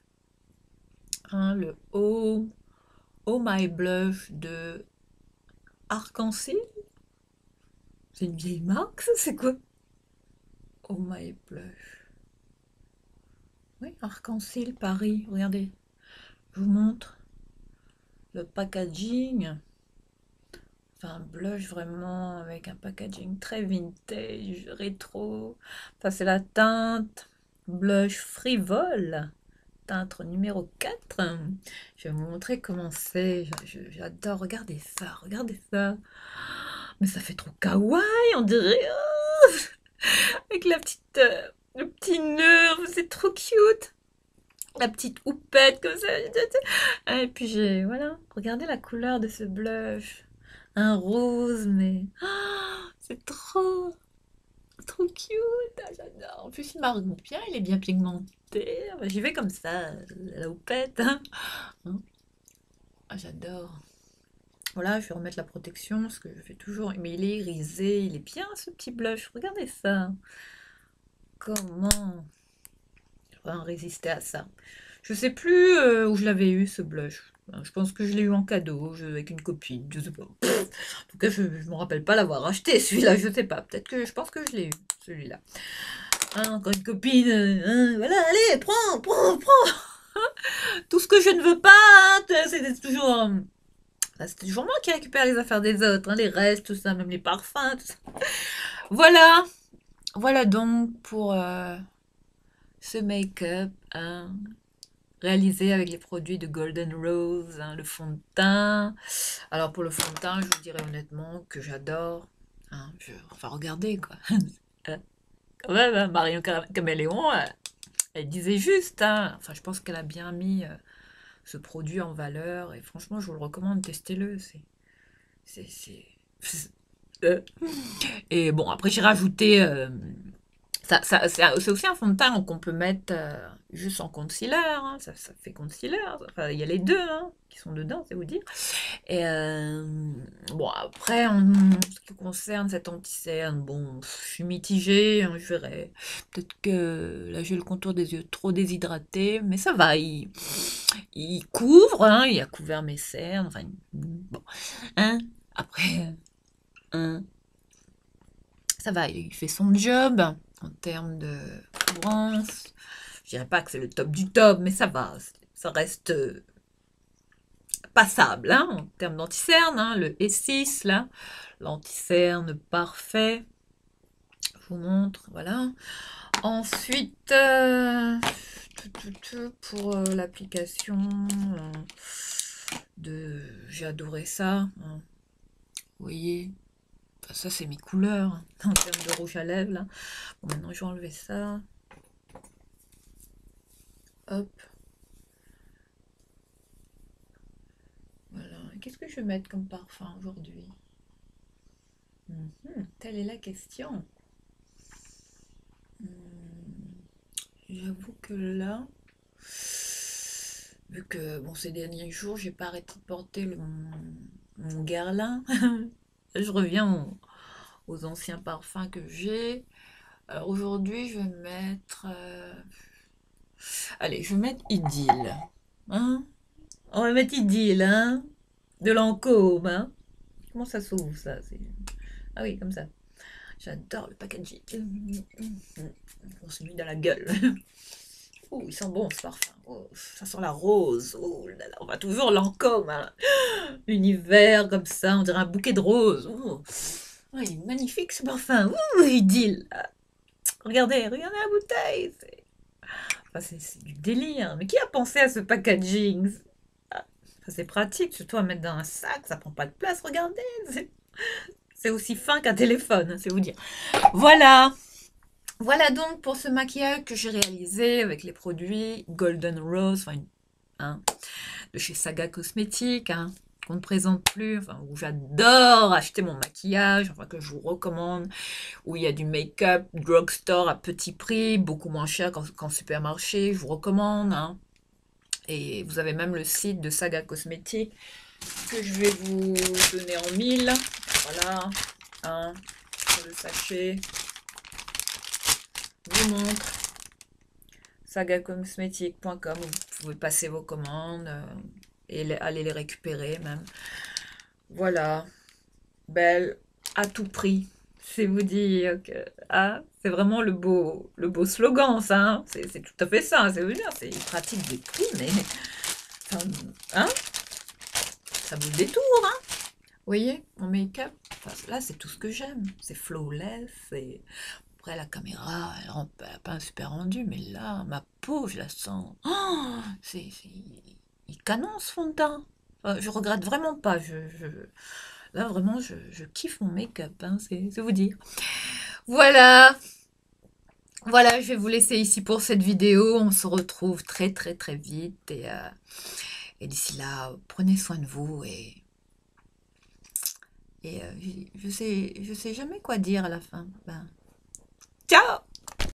Hein, le Oh My Blush de Arc-en-Ciel. C'est une vieille marque, ça, c'est quoi? Oh My Blush. Oui, Arc-en-Ciel Paris. Regardez, je vous montre le packaging. Enfin, un blush vraiment avec un packaging très vintage, rétro. Enfin, c'est la teinte blush frivole, teinte numéro 4. Je vais vous montrer comment c'est. J'adore. Regardez ça, regardez ça. Mais ça fait trop kawaii, on dirait. Oh, avec le petit nœud, c'est trop cute. La petite houppette comme ça. Et puis voilà, regardez la couleur de ce blush. Un rose, mais c'est trop cute. Ah, j'adore. En plus, il marque bien, il est bien pigmenté. Ah, bah, j'y vais comme ça, la houppette. Hein. Ah, j'adore. Voilà, je vais remettre la protection parce que je fais toujours. Mais il est irisé, il est bien ce petit blush. Regardez ça. Comment je vais résister à ça? Je sais plus où je l'avais eu ce blush. Je pense que je l'ai eu en cadeau avec une copine. Je sais pas. En tout cas, je ne me rappelle pas l'avoir acheté celui-là. Je sais pas. Peut-être que je pense que je l'ai eu celui-là. Hein, encore une copine. Voilà, allez, prends. Tout ce que je ne veux pas. Hein, c'est toujours. C'est toujours moi qui récupère les affaires des autres, hein, les restes, tout ça, même les parfums, tout ça. Voilà, voilà donc pour ce make-up. Hein. Réalisé avec les produits de Golden Rose, hein, le fond de teint. Alors pour le fond de teint, je vous dirais honnêtement que j'adore. Hein, enfin regardez quoi. Quand même, hein, Marion Caméléon, elle disait juste. Hein. Enfin je pense qu'elle a bien mis ce produit en valeur et franchement je vous le recommande, testez-le. C'est- euh. Et bon après j'ai rajouté c'est aussi un fond de teint qu'on peut mettre juste en concealer. Hein. Ça fait concealer. Enfin, il y a les deux hein, qui sont dedans, c'est vous dire. Et bon, après, en ce qui concerne cet anti-cerne, bon, je suis mitigée. Hein, je verrai. Peut-être que là, j'ai le contour des yeux trop déshydraté. Mais ça va. Il couvre. Hein, il a couvert mes cernes. Enfin, bon. Hein, après, hein, ça va. Il fait son job en termes de couvrance. Je dirais pas que c'est le top du top, mais ça va. Ça reste passable hein, en termes d'anti-cerne. Hein, le E6, là, l'anti-cerne parfait. Je vous montre, voilà. Ensuite, pour l'application de... J'ai adoré ça. Hein. Vous voyez, enfin, ça c'est mes couleurs hein, en termes de rouge à lèvres. Là. Bon, maintenant je vais enlever ça. Hop. Voilà. Qu'est-ce que je vais mettre comme parfum aujourd'hui? Telle est la question. J'avoue que là, Vu que, bon, ces derniers jours, j'ai pas arrêté de porter mon Guerlain. Je reviens aux anciens parfums que j'ai. Alors aujourd'hui, je vais mettre... Allez, je vais mettre Idylle. Hein? On va mettre Idylle, hein? De Lancôme, hein? Comment ça s'ouvre, ça? Ah oui, comme ça. J'adore le packaging. On se met dans la gueule. Oh, il sent bon ce parfum. Oh, ça sent la rose. Oh là là, on va toujours Lancôme, hein. L'univers comme ça, on dirait un bouquet de roses. Oh. Oh, il est magnifique ce parfum. Ouh, Idylle. Regardez, regardez la bouteille. Enfin, c'est du délire. Mais qui a pensé à ce packaging? Ah, ça, c'est pratique, surtout à mettre dans un sac, ça prend pas de place. Regardez, c'est aussi fin qu'un téléphone, c'est vous dire. Voilà. Voilà donc pour ce maquillage que j'ai réalisé avec les produits Golden Rose, enfin, hein, de chez Saga Cosmétiques, hein, qu'on ne présente plus, enfin, où j'adore acheter mon maquillage, enfin, que je vous recommande, où il y a du make-up drugstore à petit prix, beaucoup moins cher qu'en supermarché, je vous recommande, hein. Et vous avez même le site de Saga Cosmétiques que je vais vous donner en 1000. Voilà, hein, sur le sachet. Je vous montre sagacosmétique.com, vous pouvez passer vos commandes et aller les récupérer même. Voilà, belle à tout prix. C'est vous dire que ah, c'est vraiment le beau slogan, ça. Hein, c'est tout à fait ça. C'est vous dire, c'est pratique des prix, mais enfin, hein, ça vaut le détour. Hein. Vous voyez, mon make-up, enfin, là, c'est tout ce que j'aime. C'est flawless. Après, la caméra, elle rend pas un super rendu, mais là, ma peau, je la sens. Oh, il canon ce fond de teint. Enfin, je regrette vraiment pas. Là, vraiment, je kiffe mon make-up, hein, c'est vous dire. Voilà, voilà, je vais vous laisser ici pour cette vidéo. On se retrouve très très très vite. Et d'ici là, prenez soin de vous. Et je sais jamais quoi dire à la fin. Ben,